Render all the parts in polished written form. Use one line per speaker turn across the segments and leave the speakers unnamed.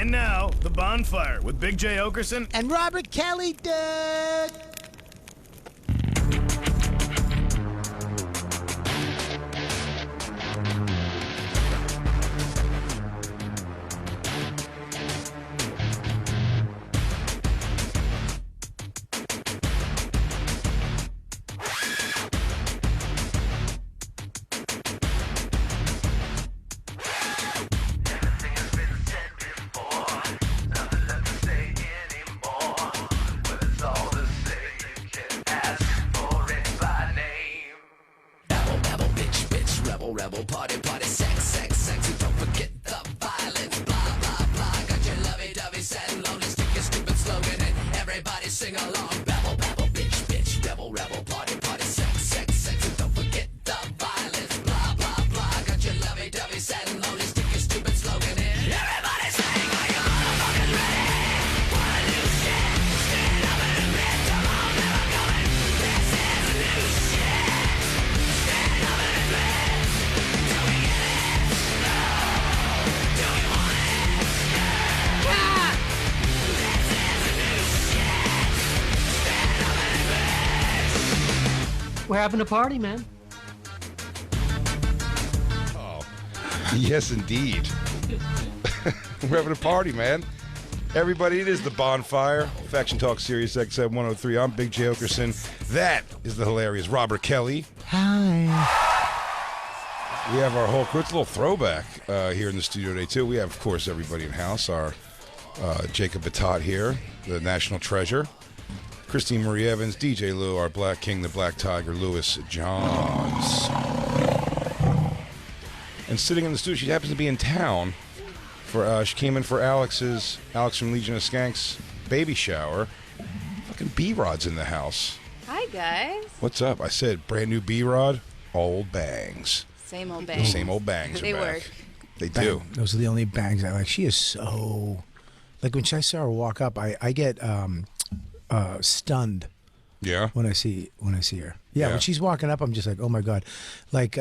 And now, The Bonfire with Big J. Okerson
and Robert Kelly, Doug.
Rebel, party, sex, and don't forget the violence, blah, blah, blah. Got your lovey-dovey set and lonely, stick your stupid slogan and everybody sing along. Rebel, bitch, rebel, party, sex, and don't forget the violence, blah, blah, blah. Got your lovey-dovey set and lonely, stick your stupid slogan and everybody sing. Are you all fucking ready? Wanna do shit? Stand up and admit, come on, never coming. This is a new shit. Stand up and admit.
We're having a party, man.
Oh, yes, indeed. We're having a party, man. Everybody, it is The Bonfire. Faction Talk Sirius XM 103. I'm Big J. Okerson. That is the hilarious Robert Kelly.
Hi.
We have our whole crew. It's a little throwback here in the studio today, too. We have, of course, everybody in house. Our Jacob Batat here, the national treasure. Christine Marie Evans, DJ Lou, our Black King, the Black Tiger, Lewis Johns. And sitting in the studio, she happens to be in town. She came in for Alex from Legion of Skanks baby shower. Fucking B-Rod's in the house.
Hi, guys.
What's up? I said brand new B-Rod, old bangs.
Same old
The
bangs.
same old bangs
They
are back.
work.
They do.
Those are the only bangs I like. She is so... Like, when I saw her walk up, I get stunned.
Yeah?
When I see her. Yeah, when she's walking up, I'm just like, oh my God. Like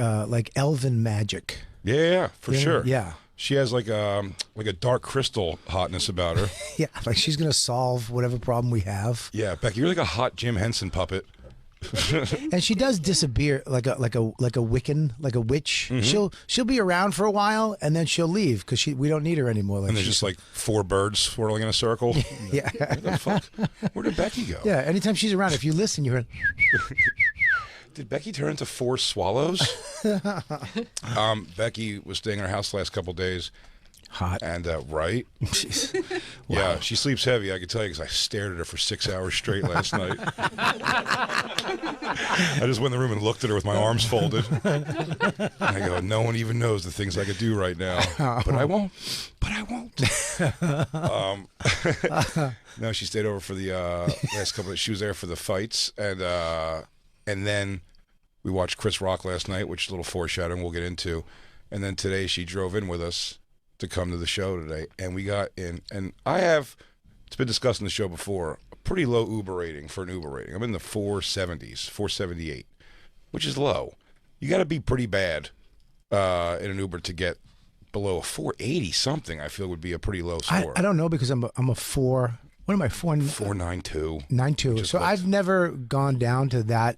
elven magic.
Yeah, for sure.
Yeah.
She has like a dark crystal hotness about her.
Yeah, like she's going to solve whatever problem we have.
Yeah, Becky, you're like a hot Jim Henson puppet.
And she does disappear like a Wiccan, like a witch.
Mm-hmm.
She'll be around for a while and then she'll leave because we don't need her anymore. Like
And there's just like four birds swirling in a circle.
Yeah.
What the fuck? Where did Becky go?
Yeah, anytime she's around, if you listen, you're in.
Did Becky turn into four swallows? Becky was staying in her house the last couple days.
Hot.
And, right? Yeah, she sleeps heavy, I can tell you, because I stared at her for 6 hours straight last night. I just went in the room and looked at her with my arms folded. And I go, no one even knows the things I could do right now. But I won't. No, she stayed over for the last couple of... She was there for the fights. And then we watched Chris Rock last night, which is a little foreshadowing we'll get into. And then today she drove in with us to come to the show today, and we got in, and it's been discussed in the show before, a pretty low Uber rating for an Uber rating. I'm in the 470s, 478, which is low. You got to be pretty bad in an Uber to get below a 480 something. I feel would be a pretty low score.
I don't know because I'm a 4. What am I?
492.
92. So I've never gone down to that.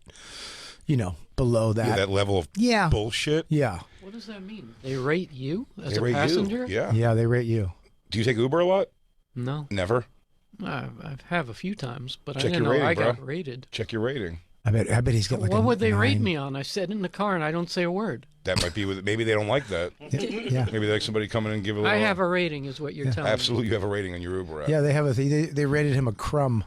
Below that.
Yeah, that level of bullshit.
Yeah.
What does that mean? They rate you as a
rate
passenger?
You. Yeah.
Yeah, they rate you.
Do you take Uber a lot?
No.
Never?
I have a few times, but
Check
I didn't
your
know
rating,
I
bro.
got rated.
Check your rating.
I bet he's got like
What
a
would they
9.
rate me on? I sat in the car and I don't say a word.
That might be maybe they don't like that.
Yeah.
Maybe they like somebody coming in and give a little...
I have a rating is what you're telling
Absolutely, you have a rating on your Uber app.
Yeah, they have they rated him a crumb.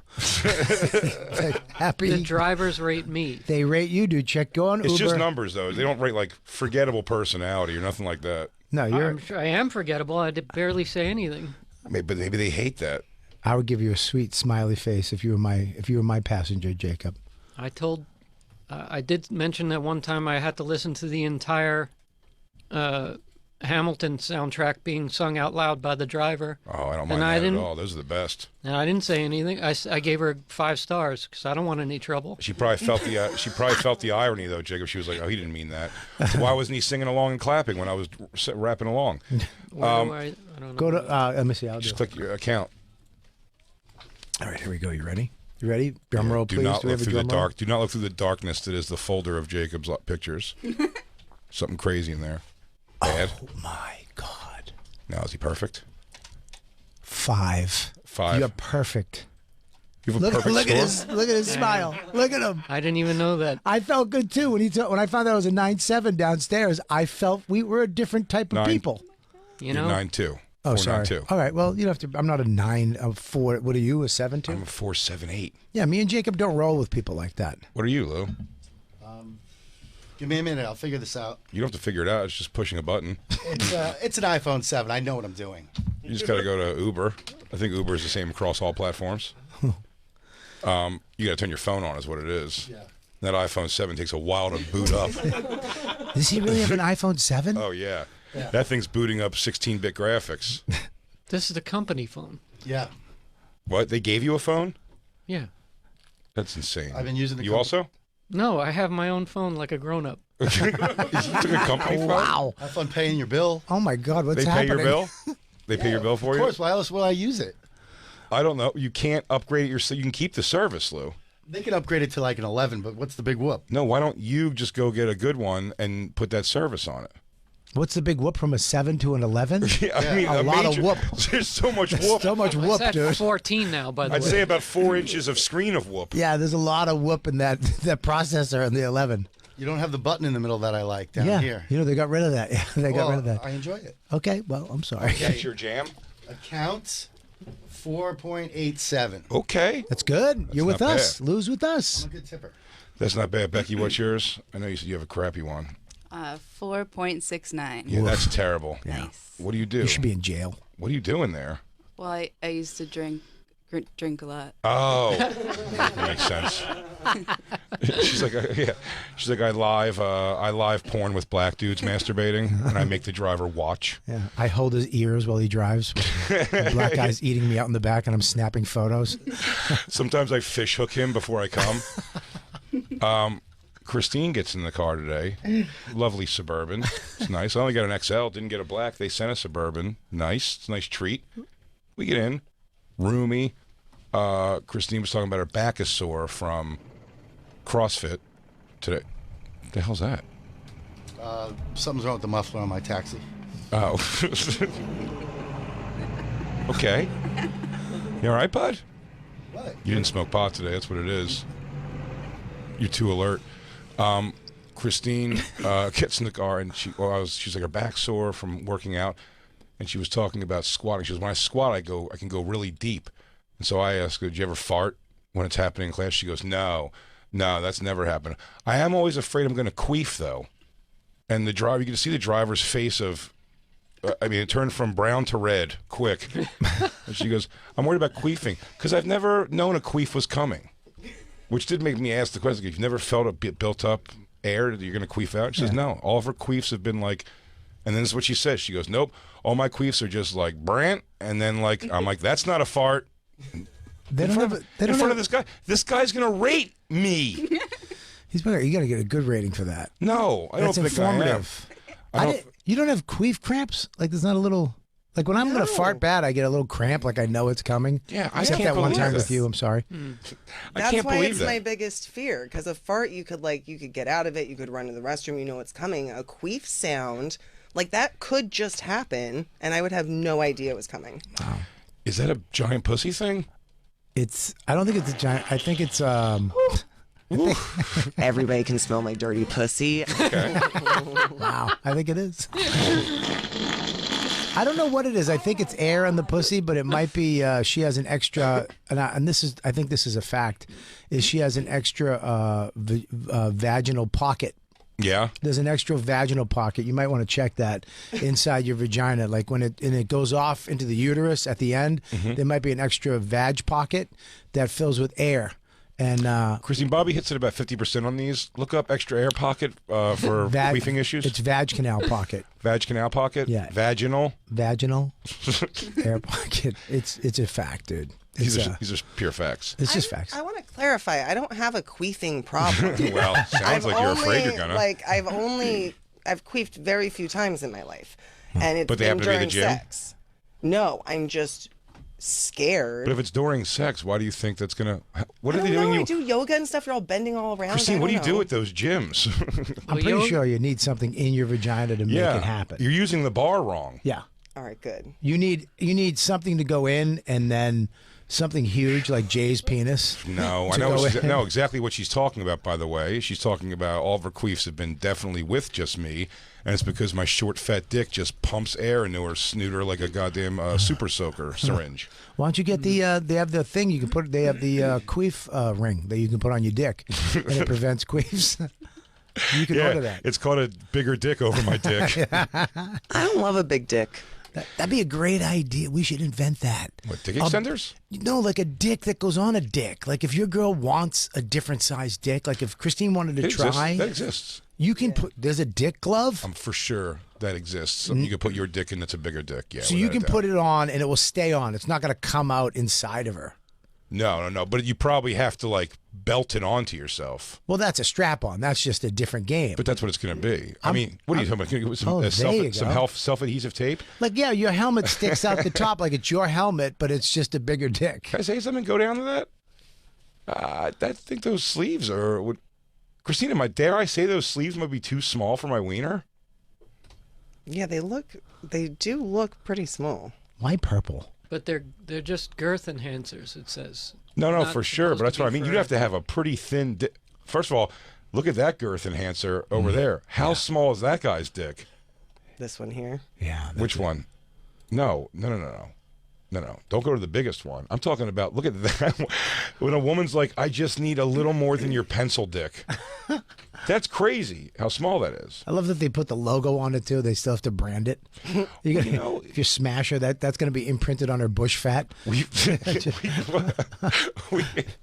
Happy.
me. The drivers rate me.
They rate you, dude. Check go on
It's
Uber.
just numbers, though. They don't rate, like, forgettable personality or nothing like that.
No,
I'm sure I am forgettable. I did barely say anything.
Maybe they hate that.
I would give you a sweet smiley face if you were my passenger, Jacob.
I did mention that one time I had to listen to the entire Hamilton soundtrack being sung out loud by the driver.
Oh, I don't
And
mind
I
that at
didn't-
all. Those are the best.
And I didn't say anything. I gave her 5 stars because I don't want any trouble.
She probably felt the irony though, Jacob. She was like, "Oh, he didn't mean that." So why wasn't he singing along and clapping when I was rapping along?
Where do I don't know.
Go to let me see. I'll
Just
do.
click your account.
All right, here we go. You ready? You ready? Drum roll,
Do
please.
not
Do we
look
have a
through the
drum roll?
dark. Do not look through the darkness that is the folder of Jacob's pictures. Something crazy in there. Bad.
Oh my God.
Now is he perfect?
5.
5.
You're perfect.
You have a
Look,
perfect
look
score.
at his, look at his smile. Look at him.
I didn't even know that.
I felt good too when when I found out it was a 9.7 downstairs. I felt we were a different type of
9.
people.
You
You're
know,
9.2.
Oh, sorry.
4.92.
All right. Well, you don't have to. I'm not a 9, a 4. What are you? A 7 too?
I'm a 4.78.
Yeah, me and Jacob don't roll with people like that.
What are you, Lou?
Give me a minute. I'll figure this out.
You don't have to figure it out. It's just pushing a button.
It's an iPhone 7. I know what I'm doing.
You just got to go to Uber. I think Uber is the same across all platforms. You got to turn your phone on, is what it is.
Yeah.
That iPhone 7 takes a while to boot up.
Does he really have an iPhone 7?
Oh, yeah. That thing's booting up 16-bit graphics.
this is the company phone.
Yeah.
What? They gave you a phone?
Yeah.
That's insane.
I've been using the
You
company-
also?
No, I have my own phone like a grown-up.
You took a company phone?
Wow.
Have fun paying your bill.
Oh my God. What's
They pay
happening?
your bill? They pay your bill for
Of
you?
course. Why else will I use it?
I don't know. You can't upgrade it yourself. You can keep the service, Lou.
They can upgrade it to like an 11, but what's the big whoop?
No, why don't you just go get a good one and put that service on it?
What's the big whoop from a 7 to an 11?
Yeah, I mean,
A lot of
major-
whoop.
There's so much whoop.
So much
It's
whoop,
at
dude.
14 now, by the
I'd
way.
say about 4 inches of screen of whoop.
Yeah, there's a lot of whoop in that processor in the 11.
You don't have the button in the middle that I like down
yeah,
here.
you know they got rid of that. Yeah, they got
Well,
rid of that.
I enjoy it.
Okay, well, I'm sorry.
That's your jam?
Account 4.87.
Okay.
That's good. You're with
not
us.
bad.
Lou's with us.
I'm a good tipper.
That's not bad. Becky, what's yours? I know you said you have a crappy one.
4.69.
Yeah, that's terrible.
Nice.
What do you do?
You should be in jail.
What are you doing there?
Well, I used to drink a lot.
Oh, that makes sense. She's like, yeah. She's like, I live porn with black dudes masturbating, and I make the driver watch.
Yeah, I hold his ears while he drives. The black guy's eating me out in the back, and I'm snapping photos.
Sometimes I fish hook him before I come. Christine gets in the car today. Lovely Suburban. It's nice. I only got an XL, didn't get a black. They sent a Suburban. Nice. It's a nice treat. We get in. Roomy. Christine was talking about her back is sore from CrossFit today. What the hell's that?
Something's wrong with the muffler on my taxi.
Oh. Okay. You all right, bud?
What?
You didn't smoke pot today. That's what it is. You're too alert. Christine gets in the car and she's like her back sore from working out, and she was talking about squatting. She goes, when I squat, I can go really deep. And so I asked her, did you ever fart when it's happening in class? She goes, no, that's never happened. I am always afraid I'm going to queef though. And the driver, you can see the driver's face of, it turned from brown to red quick. And she goes, I'm worried about queefing because I've never known a queef was coming. Which did make me ask the question, you've never felt a bit built up air that you're going to queef out? She says, no. All of her queefs have been like, and then this is what she says. She goes, nope, all my queefs are just like, Brant. And then like, I'm like, that's not a fart.
They
In
don't
front,
have.
of,
They
in
don't
front
have,
of this guy. This guy's going to rate me.
He's better. You got to get a good rating for that.
No, I don't
That's
think
informative.
I have.
You don't have queef cramps? Like there's not a little. Like when I'm gonna fart bad, I get a little cramp. Like I know it's coming.
Yeah, I
Except
can't
that one
believe
time
this.
with you. I'm sorry.
I
That's
can't
why
believe
it's
that.
my biggest fear. Because a fart, you could get out of it. You could run to the restroom. You know it's coming. A queef sound, like that could just happen, and I would have no idea it was coming.
Is that a giant pussy thing?
It's. I don't think it's a giant. I think it's.
Everybody can smell my dirty pussy.
Wow. I think it is. I don't know what it is. I think it's air on the pussy, but it might be she has an extra, and this is, I think this is a fact, is she has an extra vaginal pocket.
Yeah.
There's an extra vaginal pocket. You might want to check that inside your vagina. Like when it goes off into the uterus at the end, there might be an extra vag pocket that fills with air. And
Christine, Bobby hits it about 50% on these. Look up extra air pocket for queefing issues.
It's vag canal pocket.
Vag canal pocket?
Yeah.
Vaginal
air pocket. It's a fact, dude.
These are pure facts.
It's just facts.
I want to clarify. I don't have a queefing problem.
Well, sounds like you're afraid you're gonna.
I've queefed very few times in my life, and it's
But they
been
happen to be
during
the gym?
sex. No, I'm just scared.
But if it's during sex, why do you think that's gonna? What
I
are they
don't
doing?
know. I do yoga and stuff. You're all bending all around.
Christine, what do you
I
do
don't
at those gyms?
I'm
Well,
pretty sure you need something in your vagina to make it happen.
You're using the bar wrong.
Yeah.
know. All right, good.
You need something to go in, and then something huge like Jay's penis.
No, I
to
know.
go in.
No, exactly what she's talking about. By the way, she's talking about all of her queefs have been definitely with just me, and it's because my short, fat dick just pumps air into her snooter like a goddamn super soaker syringe.
Why don't you get the? They have the thing you can put. They have the queef ring that you can put on your dick, and it prevents queefs. You can order that.
It's called a bigger dick over my dick.
I don't love a big dick.
That'd be a great idea. We should invent that.
What, dick extenders?
No, like a dick that goes on a dick. Like if your girl wants a different size dick, like if Christine wanted to try,
That exists.
you can put. There's a dick glove,
I'm for sure that exists. You can put your dick in that's a bigger dick. Yeah.
so you
without a
can
doubt.
put it on and it will stay on. It's not going to come out inside of her.
No. But you probably have to like belt it onto yourself.
Well, that's a strap on. That's just a different game.
But that's what it's going to be. I mean, what are you talking about? Can you put
there you
some
go.
self-adhesive tape?
Like, yeah, your helmet sticks out the top like it's your helmet, but it's just a bigger dick.
Can I say something? Go down to that? I think those sleeves are. Christina, dare I say those sleeves might be too small for my wiener?
Yeah, they do look pretty small.
Why purple?
But they're just girth enhancers. It says.
No,
Not
for sure.
supposed
But that's
to
what I
be
mean.
for
You'd have to have a pretty thin. First of all, look at that girth enhancer over there. How small is that guy's dick?
This one here.
Yeah.
Which one? No. Don't go to the biggest one. I'm talking about, look at that. When a woman's like, I just need a little more than your pencil dick. That's crazy how small that is.
I love that they put the logo on it too. They still have to brand it. If you smash her, that's going to be imprinted on her bush fat.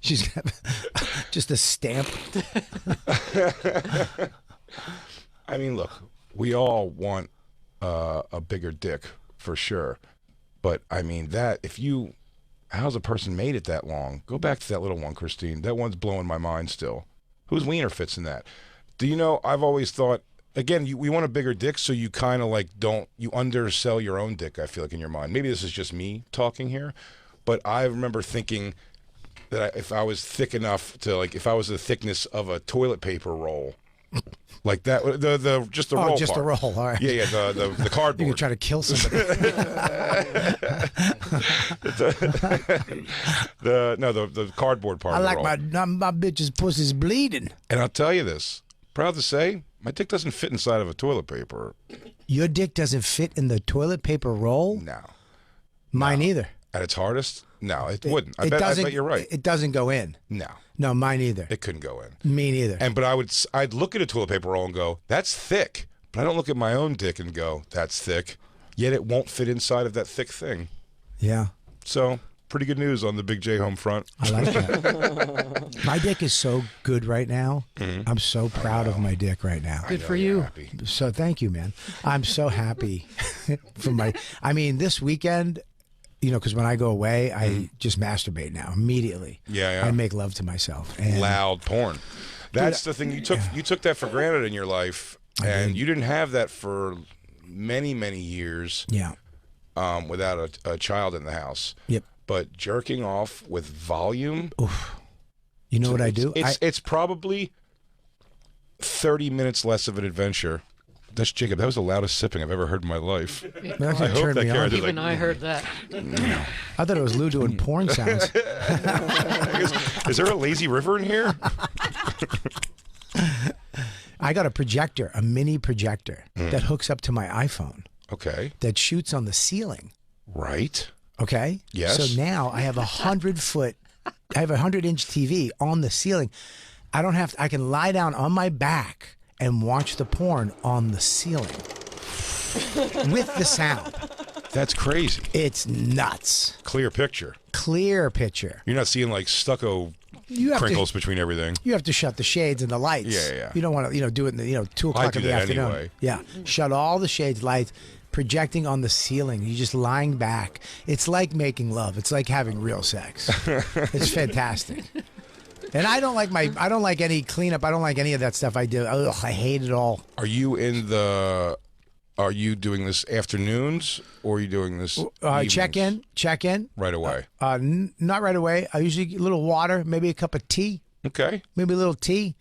She's got just a stamp.
I mean, look, we all want a bigger dick for sure. But I mean, how's a person made it that long? Go back to that little one, Christine. That one's blowing my mind still. Whose wiener fits in that? Do you know, I've always thought, again, we want a bigger dick, so you kind of like you undersell your own dick, I feel like, in your mind. Maybe this is just me talking here, but I remember thinking that if I was thick enough to, like, if I was the thickness of a toilet paper roll, like that, just the roll
just
part.
the roll, all right.
Yeah, the cardboard.
You can try to kill somebody.
the cardboard part.
I
of the
like
roll.
my bitch's pussy's bleeding.
And I'll tell you this, proud to say, my dick doesn't fit inside of a toilet paper.
Your dick doesn't fit in the toilet paper roll?
No.
Mine either.
At its hardest, no, it wouldn't. I
It
bet
doesn't-
you're right.
It doesn't go in.
No,
No, mine either.
it couldn't go in.
Me neither.
But I'd look at a toilet paper roll and go, that's thick. But I don't look at my own dick and go, that's thick. Yet it won't fit inside of that thick thing.
Yeah.
So, pretty good news on the Big J home front.
I like that. My dick is so good right now. I'm so proud of my dick right now.
Good for you.
Happy.
So thank you, man. I'm so happy for I mean, this weekend, because when I go away, I just masturbate now immediately.
Yeah.
I make love to myself. And
Loud porn. That's the thing. You took that for granted in your life, and you didn't have that for many, many years.
Yeah.
Without a child in the house.
Yep.
But jerking off with volume.
You know what I do?
It's probably 30 minutes less of an adventure. That's Jacob. That was the loudest sipping I've ever heard in my life.
That actually turned me on.
Even I heard that.
I thought it was Lou doing porn sounds.
Is there a lazy river in here?
I got a projector, a mini projector that hooks up to my iPhone
Okay.
that shoots on the ceiling.
Right.
Okay.
Yes.
So now I have a 100-inch TV on the ceiling. I can lie down on my back and watch the porn on the ceiling with the sound.
That's crazy.
It's nuts.
Clear picture.
Clear picture.
You're not seeing like stucco
you have
crinkles
to,
between everything.
you have to shut the shades and the lights.
Yeah.
You don't want to, do it in the 2 o'clock
do
in the
that
afternoon.
anyway.
Yeah, shut all the shades, lights, projecting on the ceiling. You're just lying back. It's like making love. It's like having real sex. It's fantastic. And I don't like any cleanup. I don't like any of that stuff I do. Ugh, I hate it all.
Are you doing this afternoons or are you doing this
Check in.
right away?
Not right away. I usually get a little water, maybe a cup of tea,
Okay.
maybe a little tea.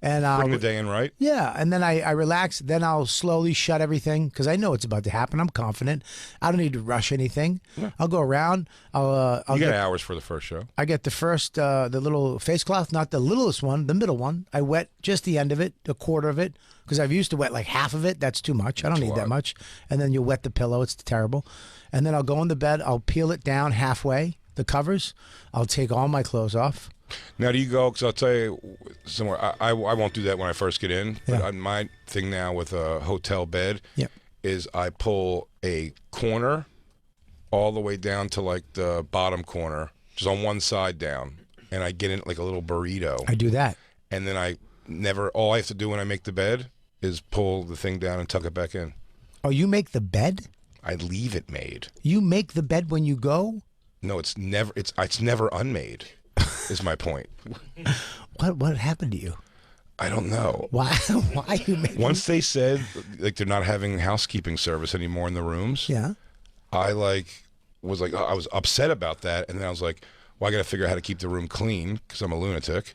And
Bring the day in right.
yeah, and then I relax. Then I'll slowly shut everything because I know it's about to happen. I'm confident. I don't need to rush anything. I'll go around. I'll
You
get
got hours for the first show.
I get the first, the little face cloth, not the littlest one, the middle one. I wet just the end of it, a quarter of it, because I've used to wet like half of it. That's too much. I don't need that much. And then you wet the pillow. It's terrible. And then I'll go in the bed. I'll peel it down halfway, the covers. I'll take all my clothes off.
Now, do you go? Because I'll tell you somewhere. I won't do that when I first get in. But
Yeah.
my thing now with a hotel bed
Yeah.
is I pull a corner all the way down to like the bottom corner, just on one side down, and I get in like a little burrito.
I do that.
And then all I have to do when I make the bed is pull the thing down and tuck it back in.
Oh, you make the bed?
I leave it made.
You make the bed when you go?
No, it's never unmade. Is my point.
What happened to you?
I don't know.
Why you make
Once they said like they're not having housekeeping service anymore in the rooms,
Yeah.
I was upset about that, and then I was like, well, I got to figure out how to keep the room clean because I'm a lunatic,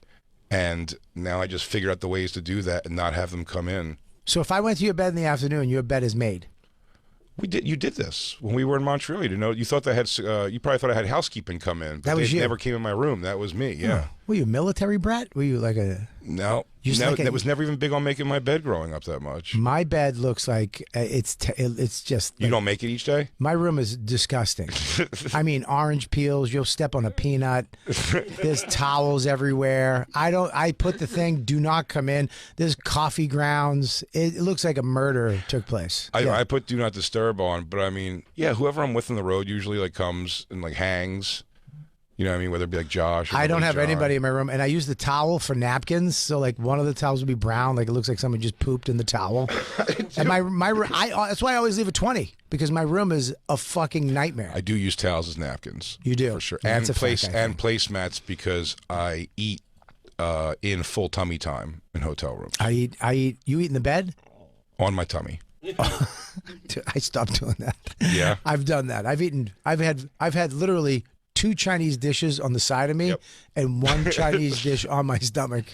and now I just figured out the ways to do that and not have them come in.
So if I went to your bed in the afternoon, your bed is made.
You did this when we were in Montreal. You didn't know. You thought that you probably thought I had housekeeping come in, but
That was
they
you.
never came in my room. That was me. Yeah.
Were you a military brat? Were you like a...
No,
Just like
that was never even big on making my bed growing up that much.
My bed looks like it's just...
You don't make it each day?
My room is disgusting. I mean, orange peels. You'll step on a peanut. There's towels everywhere. I put the thing, do not come in. There's coffee grounds. It looks like a murder took place.
I put do not disturb on, but I mean, yeah, whoever I'm with on the road usually like comes and like hangs. You know what I mean? Whether it be like Josh or
I don't have
John.
anybody in my room, and I use the towel for napkins. So like one of the towels will be brown, like it looks like someone just pooped in the towel. And that's why I always leave a 20 because my room is a fucking nightmare.
I do use towels as napkins.
You do
for sure,
Yeah,
and
that's a fact, I think.
placemats because I eat in full tummy time in hotel rooms
I eat. You eat in the bed?
on my tummy.
I stopped doing that.
Yeah.
I've done that. I've had literally 2 Chinese dishes on the side of me
Yep.
and 1 Chinese dish on my stomach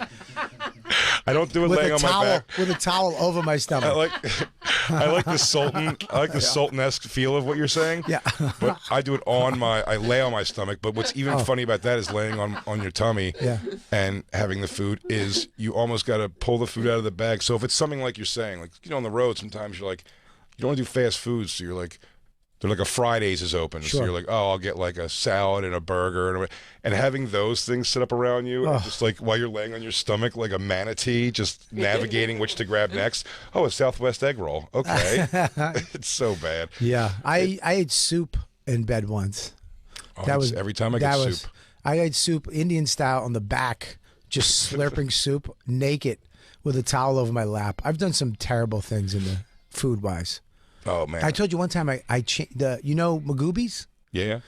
I don't do it
with
laying
a
on my
towel
back.
with a towel over my stomach.
I like the sultan. I like the sultan-esque feel of what you're saying.
Yeah.
But I do it I lay on my stomach. But what's even funny about that is laying on your tummy
Yeah.
and having the food is you almost got to pull the food out of the bag. So if it's something like you're saying, like on the road, sometimes you're like, you don't want to do fast foods, so you're like. They're like a Fridays is open,
Sure.
so you're like, oh, I'll get like a salad and a burger, and having those things set up around you, and just like while you're laying on your stomach like a manatee, just navigating which to grab next. Oh, a Southwest egg roll. Okay, it's so bad.
Yeah. I ate soup in bed once.
Oh, every time I get soup.
I ate soup Indian style on the back, just slurping soup naked with a towel over my lap. I've done some terrible things in the food wise.
Oh man,
I told you one time I changed Magoobies?
yeah.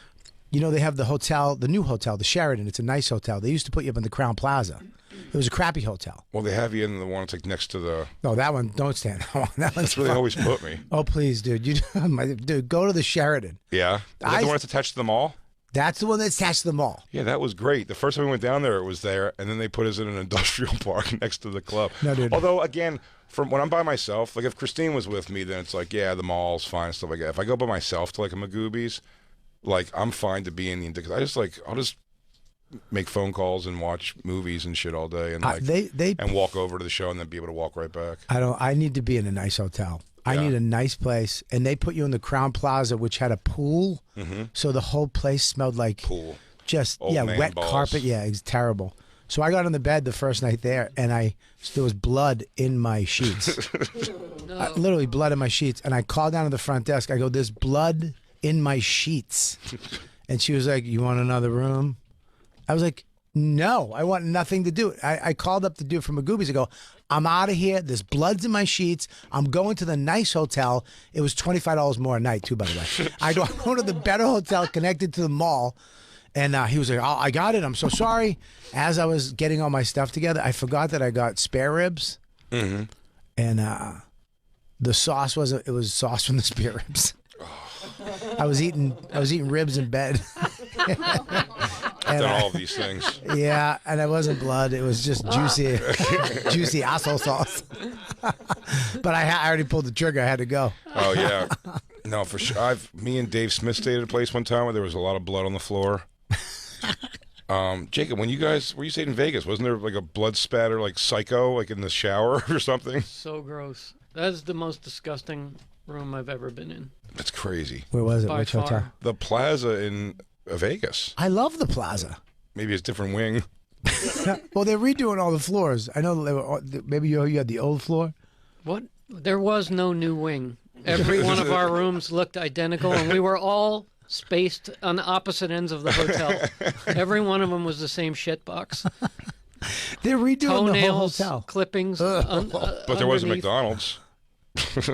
You know, they have the hotel, the new hotel, the Sheraton. It's a nice hotel. They used to put you up in the Crown Plaza. It was a crappy hotel.
Well, they have you in the one that's like next to the.
No, that one, don't stand. That one's
That's where they always put me.
Oh, please, dude. Dude, go to the Sheraton.
Yeah, is that the one that's attached to the mall?
That's the one that's attached to the mall.
Yeah, that was great. The first time we went down there, it was there, and then they put us in an industrial park next to the club.
No, dude.
Although, again, from when I'm by myself, like if Christine was with me, then it's like, yeah, the mall's fine and stuff like that. If I go by myself to like a Magoobies, like I'm fine to be in the because I'll just make phone calls and watch movies and shit all day, and like and walk over to the show and then be able to walk right back.
I need to be in a nice hotel. I need a nice place, and they put you in the Crown Plaza, which had a pool, so the whole place smelled like
Pool.
just
Old man
wet
balls.
carpet. Yeah, it's terrible. So I got on the bed the first night there, and there was blood in my sheets, literally blood in my sheets. And I called down to the front desk. I go, "There's blood in my sheets," and she was like, "You want another room?" I was like, No, I want nothing to do. I called up the dude from Magoobies to go, I'm out of here. There's bloods in my sheets. I'm going to the nice hotel. It was $25 more a night, too, by the way. I go to the better hotel connected to the mall. And he was like, oh, I got it. I'm so sorry. As I was getting all my stuff together, I forgot that I got spare ribs. Mm-hmm. And the sauce it was sauce from the spare ribs. I was eating ribs in bed.
I've done all of these things.
Yeah, and it wasn't blood. It was just juicy asshole sauce. But I already pulled the trigger. I had to go.
Oh yeah, no, for sure. Me and Dave Smith stayed at a place one time where there was a lot of blood on the floor. Jacob, when you stayed in Vegas, wasn't there like a blood spatter, like Psycho, like in the shower or something?
So gross. That's the most disgusting room I've ever been in.
That's crazy.
Where was it?
By
Which
far.
hotel?
The Plaza in Vegas.
I love the Plaza.
Maybe it's a different wing.
Well, they're redoing all the floors. I know they were, maybe you had the old floor.
What? There was no new wing. Every one of our rooms looked identical, and we were all spaced on opposite ends of the hotel. Every one of them was the same shit box.
They're redoing the whole
Toenails,
hotel.
clippings.
But there wasn't
underneath.
McDonald's.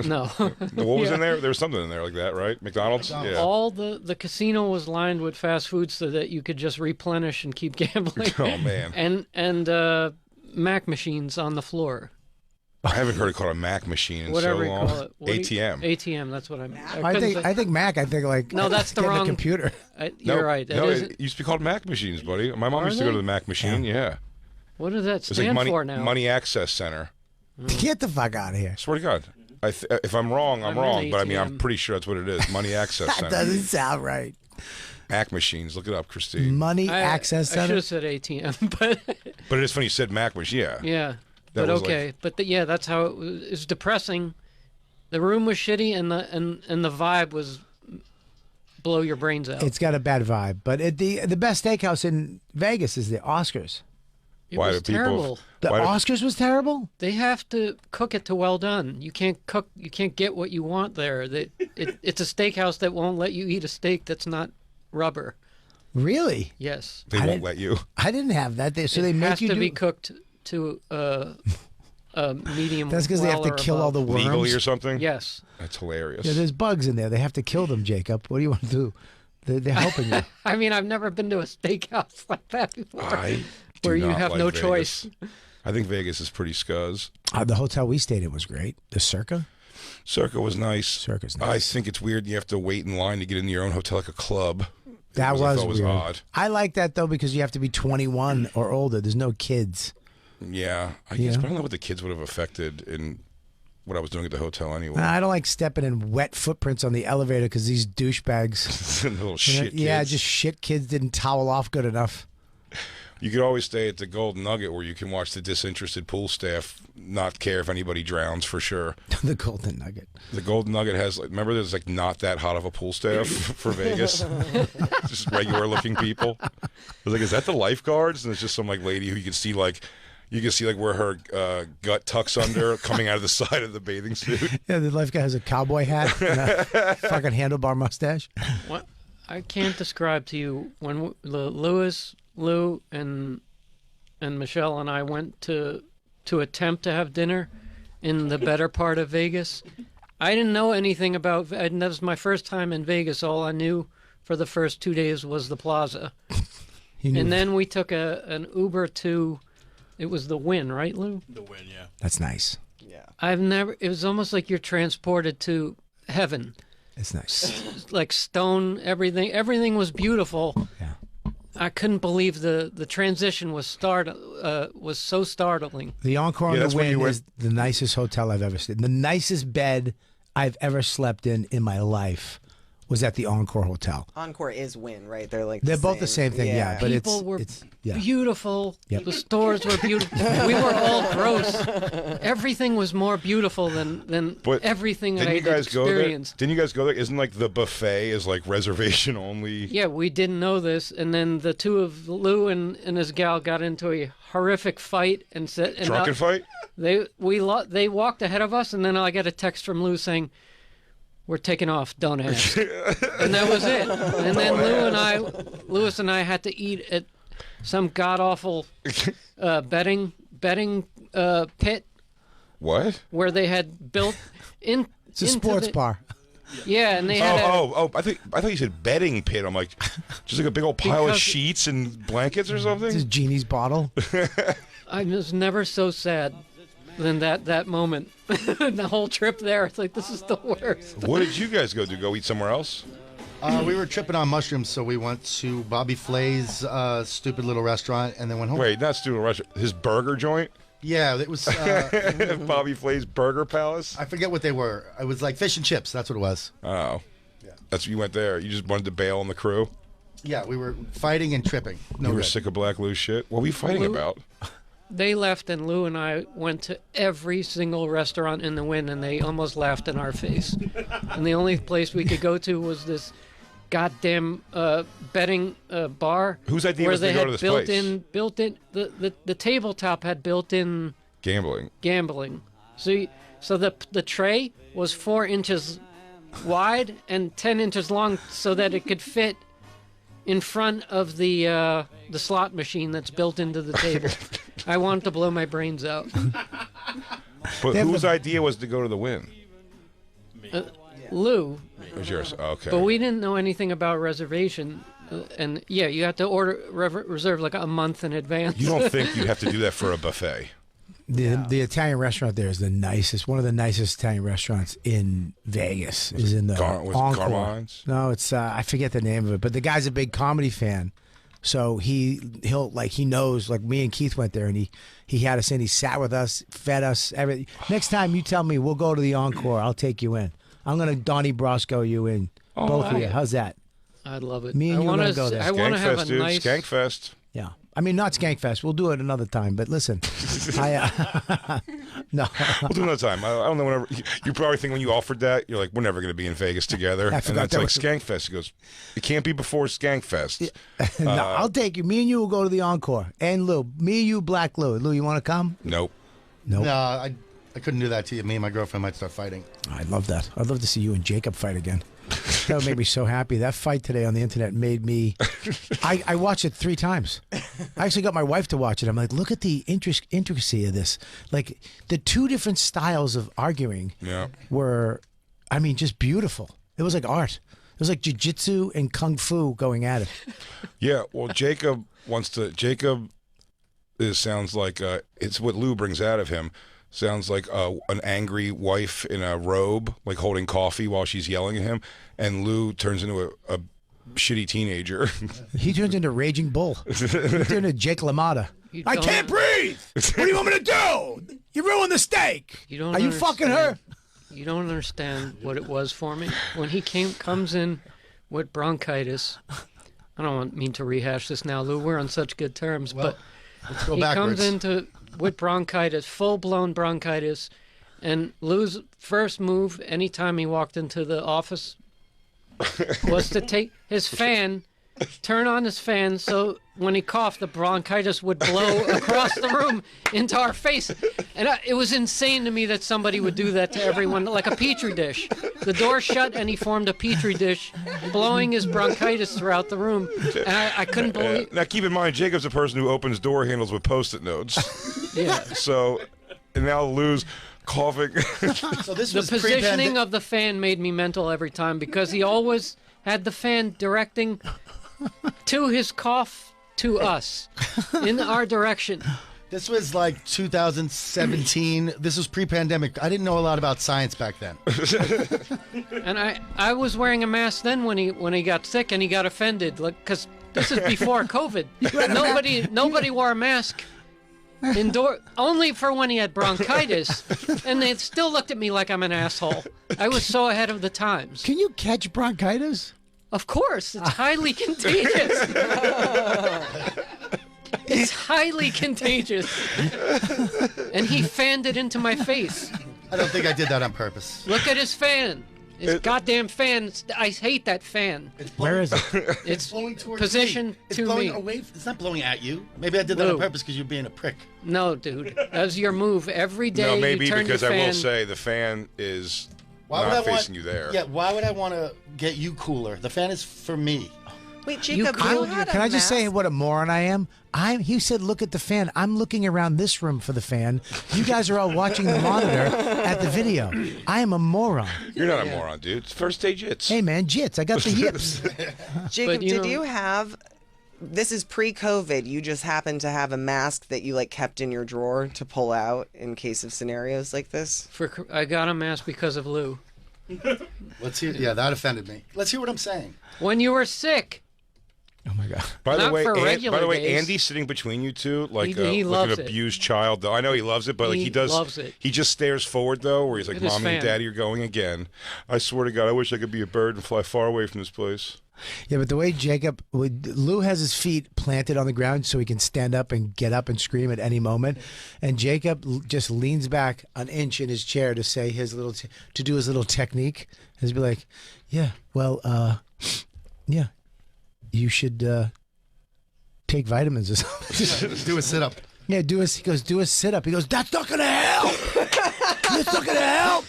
No.
What was
Yeah.
in there? There was something in there like that, right? McDonald's? Yeah.
All the casino was lined with fast food so that you could just replenish and keep gambling.
Oh, man.
And Mac machines on the floor.
I haven't heard it called a Mac machine in
Whatever
so
you
long.
call it. What do you-
ATM.
ATM, that's what I meant.
I think Mac. I think like
No, that's the
getting
wrong
a computer.
You're right. That
No,
isn't-
it used to be called Mac machines, buddy. My mom
Are
used to go
they?
to the Mac machine. Yeah.
What does that
It's like
stand for now?
Money Access Center.
Get the fuck out of here.
Swear to God. If I'm wrong, I'm
I'm
wrong.
an
But I mean, I'm
ATM.
pretty sure that's what it is. Money Access
That
Center.
doesn't sound right.
Mac machines. Look it up, Christine.
Money Access
I should
Center.
have said ATM, but
But it is funny you said Mac machine. Yeah.
yeah.
That
But
was
okay, yeah, that's how it was. It was depressing. The room was shitty, and the vibe was blow your brains out.
It's got a bad vibe, but the best steakhouse in Vegas is the Oscars.
It
Why
was
do people-
terrible.
The
Why do-
Oscars was terrible.
They have to cook it to well done. You can't cook. You can't get what you want there. It's a steakhouse that won't let you eat a steak that's not rubber.
Really?
Yes.
They
I
won't
didn't-
let you.
I didn't have that. So they
It
make
has
you
to
do.
be cooked to a medium.
That's because they have to
well or
kill all the
above.
worms.
Legally or something?
Yes.
That's hilarious.
Yeah, there's bugs in there. They have to kill them, Jacob. What do you want to do? They're helping you.
I mean, I've never been to a steakhouse like that before,
I do
where you
not
have
like
no
Vegas.
choice.
I think Vegas is pretty scuzz.
The hotel we stayed in was great. The Circa.
Circa was nice.
Circa's
I
nice.
think it's weird you have to wait in line to get into your own hotel like a club.
That
I
was
thought was
weird.
odd.
I like that though because you have to be 21 or older. There's no kids.
Yeah, I guess, but I don't know what the kids would have affected in what I was doing at the hotel anyway.
I don't like stepping in wet footprints on the elevator because these douchebags.
Little shit
Yeah,
kids.
just shit kids didn't towel off good enough.
You could always stay at the Golden Nugget where you can watch the disinterested pool staff not care if anybody drowns for sure.
The Golden Nugget.
The Golden Nugget has, like, remember there's like not that hot of a pool staff for Vegas? Just regular looking people. I was like, is that the lifeguards? And it's just some like lady who you can see like where her gut tucks under coming out of the side of the bathing suit.
Yeah, the life guy has a cowboy hat and a fucking handlebar mustache.
What I can't describe to you when Lou, and Michelle and I went to attempt to have dinner in the better part of Vegas. I didn't know anything about, and that was my first time in Vegas. All I knew for the first 2 days was the Plaza, and then we took an Uber to. It was the Wynn, right, Lou?
The win, yeah.
That's nice.
It was almost like you're transported to heaven.
It's nice.
Like stone, everything was beautiful.
Yeah.
I couldn't believe the transition was so startling.
The Encore
Yeah,
on
that's
the
where you
Wynn
went.
is the nicest hotel I've ever stayed. The nicest bed I've ever slept in my life was at the Encore Hotel.
Encore is Win, right? They're like
They're both the same thing, yeah. But
People were
it's yeah.
beautiful.
Yep.
The stores were beautiful. We were all gross. Everything was more beautiful than
But
everything that
Didn't
I
you guys
had
go there?
experienced.
Didn't you guys go there? Isn't like the buffet is like reservation only?
Yeah, we didn't know this, and then the two of Lou and his gal got into a horrific fight and said, and
Drunken fight?
They walked ahead of us, and then I got a text from Lou saying, "We're taking off. Don't ask." And that was it. And then Lewis and I had to eat at some god awful betting pit
What?
where they had built in.
It's a sports bar.
Yeah, and they had.
I thought you said bedding pit. I'm like, just like a big old pile of
Because-
sheets and blankets or
This is
something.
Genie's bottle.
I was never so sad than that moment. The whole trip there, it's like this is the worst.
What did you guys go do? Go eat somewhere else?
We were tripping on mushrooms, so we went to Bobby Flay's stupid little restaurant, and then went home.
Wait, not Student Restaurant. His burger joint?
Yeah, it was.
Bobby Flay's Burger Palace?
I forget what they were. It was like fish and chips. That's what it was.
Oh. That's you went there. You just wanted to bail on the crew?
Yeah, we were fighting and tripping. No
You were
good.
sick of Black Lou's shit? What were you fighting
Lou-
about?
They left, and Lou and I went to every single restaurant in the Wynn, and they almost laughed in our face. And the only place we could go to was this goddamn betting bar.
Whose idea
where
was to
they
go
had
to this
built
place?
in the tabletop had built-in
Gambling.
gambling. So the tray was 4 inches wide and 10 inches long, so that it could fit in front of the slot machine that's built into the table. I wanted to blow my brains out.
But
They have
whose
the-
idea was to go to the Wynn?
Lou,
It was yours. Okay.
but we didn't know anything about reservation. And yeah, you have to reserve like a month in advance.
You don't think you'd have to do that for a buffet?
The Italian restaurant there is the nicest, one of the nicest Italian restaurants in Vegas. Is in the
Was it
Encore.
Carmine's?
No, it's I forget the name of it, but the guy's a big comedy fan, so he knows. Like me and Keith went there, and he had us in. He sat with us, fed us. Everything. Next time you tell me, we'll go to the Encore. I'll take you in. I'm gonna Donnie Brasco you in. Both of you. How's that?
I'd love it.
Me and
I
you are
wanna
gonna go there.
I want to have
Skankfest,
a
dude.
nice.
Skankfest.
Yeah. I mean, not Skankfest. We'll do it another time. But listen, no.
We'll do another time. I don't know. Whenever you probably think when you offered that, you're like, we're never going to be in Vegas together.
I
And
forgot
that's
that
like
was-
Skankfest. He goes, it can't be before Skankfest.
No, I'll take you. Me and you will go to the Encore. And Lou, me, you, Black Lou. Lou, you want to come?
Nope.
Nope.
No, I couldn't do that to you. Me and my girlfriend might start fighting.
I'd love that. I'd love to see you and Jacob fight again. That would make me so happy. That fight today on the internet made me. I watched it 3 times. I actually got my wife to watch it. I'm like, look at the intricacy of this. Like the 2 different styles of arguing
Yeah.
were, I mean, just beautiful. It was like art. It was like jiu-jitsu and kung fu going at it.
Yeah. Well, Jacob sounds like it's what Lou brings out of him. Sounds like an angry wife in a robe, like holding coffee while she's yelling at him, and Lou turns into a shitty teenager.
He turns into Raging Bull. He turned into Jake LaMotta.
You
I
don't-
can't breathe. What do you want me to do? You ruined the steak.
You don't
Are you fucking her?
understand- You don't understand what it was for me when he comes in with bronchitis. I don't mean to rehash this now, Lou. We're on such good terms, but
Let's go
he
backwards.
comes with bronchitis, full-blown bronchitis, and Lou's first move anytime he walked into the office was to take his fan, turn on his fan, so when he coughed, the bronchitis would blow across the room into our face. And it was insane to me that somebody would do that to everyone, like a petri dish. The door shut, and he formed a petri dish, blowing his bronchitis throughout the room. And I couldn't believe.
Now, keep in mind, Jacob's a person who opens door handles with Post-it notes.
Yeah.
So, and now Lou's coughing.
So this
The
was
positioning
pre-pande-
of the fan made me mental every time because he always had the fan directing to his cough to us in our direction.
This was like 2017. This was pre-pandemic. I didn't know a lot about science back then.
And I was wearing a mask then when he got sick and he got offended, like, because this is before COVID. Nobody wore a mask indoor, only for when he had bronchitis, and they still looked at me like I'm an asshole. I was so ahead of the times.
Can you catch bronchitis?
Of course, it's highly contagious. It's highly contagious. And he fanned it into my face.
I don't think I did that on purpose.
Look at his fan. His goddamn fan. I hate that fan.
Where is it?
It's
Blowing towards
positioned
me. It's
to
blowing
me.
away. It's not blowing at you. Maybe I did that on
Lou.
purpose because you're being a prick.
No, dude. That's your move. Every day
No, maybe
you turn
because
your
I
fan.
will say the fan is
Why would
not
I want?
facing you there.
Yeah. Why would I want to get you cooler? The fan is for me.
Wait, Jacob,
Can I just say what a moron I am? He said, look at the fan. I'm looking around this room for the fan. You guys are all watching the monitor at the video. I am a moron.
You're not a moron, dude. It's first stage jits.
Hey, man, jits. I got the yips.
Jacob, did you have... This is pre-COVID. You just happened to have a mask that you like kept in your drawer to pull out in case of scenarios like this?
I got a mask because of Lou.
Let's hear. Yeah, that offended me. Let's hear what I'm saying.
When you were sick.
Oh my God!
By the
Not
way,
for regular days.
Andy's sitting between you two like
He
like
loves
an
it.
abused child. Though I know he loves it, but like he does.
loves it.
He just stares forward though, where he's like,
It is
"Mommy and
fan.
Daddy are going again." I swear to God, I wish I could be a bird and fly far away from this place.
Yeah, but the way Lou has his feet planted on the ground so he can stand up and get up and scream at any moment, and Jacob just leans back an inch in his chair to say to do his little technique. He'll be like, "Yeah, well, yeah, you should take vitamins or something."
Do a sit up.
Yeah, he goes, do a sit up. He goes, "That's not gonna help. That's not gonna help."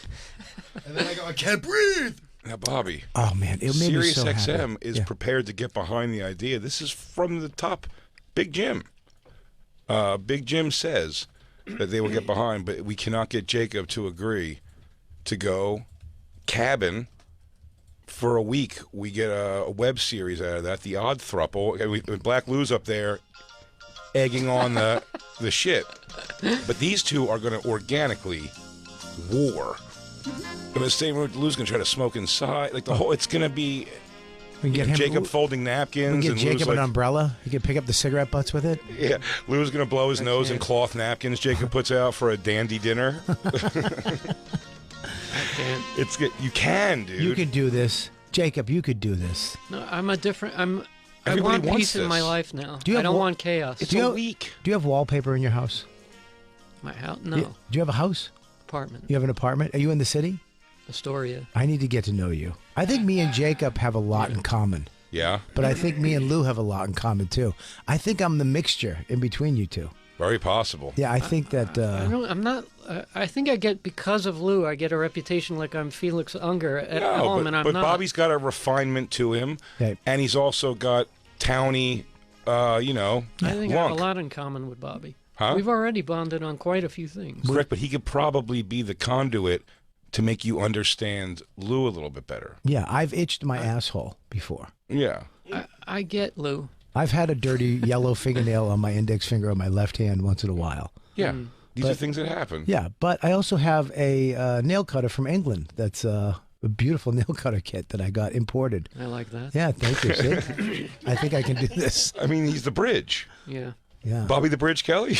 And then I go, I can't breathe.
Now, Bobby.
Oh man, it made me
Sirius
so
XM
happy.
is
Yeah.
prepared to get behind the idea. This is from the top. Big Jim. Big Jim says that they will get behind, but we cannot get Jacob to agree to go cabin for a week. We get a web series out of that, The Odd Thruple. Black Lou's up there egging on the shit. But these two are going to organically war. In the same room, Lou's going to try to smoke inside. Like the whole, it's going to be
We can get him.
Jacob folding
We
napkins.
can get
and
Jacob
Lou's
an
like,
umbrella. He can pick up the cigarette butts with it.
yeah, Lou's going to blow his nose in cloth napkins Jacob puts out for a dandy dinner. It's good. You can, dude.
You could do this, Jacob. You could do this.
No, I want
Everybody wants
peace in my
this.
life now.
Do you
I
have
don't
wa-
want chaos.
It's
Do you
a
have-
week.
Do you have wallpaper in your house?
My house? No.
Do you have a house?
Apartment.
You have an apartment? Are you in the city?
Astoria.
I need to get to know you. I think me and Jacob have a lot in common,
Yeah,
but I think me and Lou have a lot in common too. I think I'm the mixture in between you two.
very possible.
Yeah, I think that.
I'm not. I think I get, because of Lou, I get a reputation like I'm Felix Unger at home, and I'm
but
not.
Bobby's got a refinement to him,
Okay.
and he's also got towny,
I think I have a
lunk.
lot in common with Bobby.
Huh?
We've already bonded on quite a few things.
Correct, but he could probably be the conduit to make you understand Lou a little bit better.
Yeah, I've itched my asshole before.
Yeah.
I get Lou.
I've had a dirty yellow fingernail on my index finger on my left hand once in a while.
Yeah. These are things that happen.
Yeah, but I also have a nail cutter from England. That's a beautiful nail cutter kit that I got imported.
I like that.
Yeah, thank you. See? I think I can do this.
I mean, he's the bridge.
Yeah.
Yeah,
Bobby the Bridge Kelly.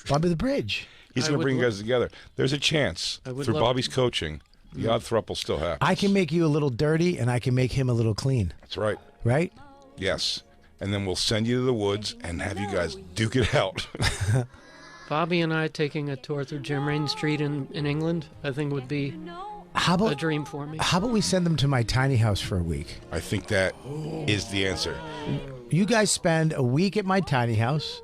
Bobby the Bridge.
He's
I
going to
would
bring you
lo-
guys together. There's a chance
I would
through
love-
Bobby's coaching, the odd thruple still happens.
I can make you a little dirty, and I can make him a little clean.
That's right.
Right?
Yes. And then we'll send you to the woods and have you guys duke it out.
Bobby and I taking a tour through Germain Street in England, I think would be
How
a
about
dream for me.
how about we send them to my tiny house for a week?
I think that is the answer.
You guys spend a week at my tiny house,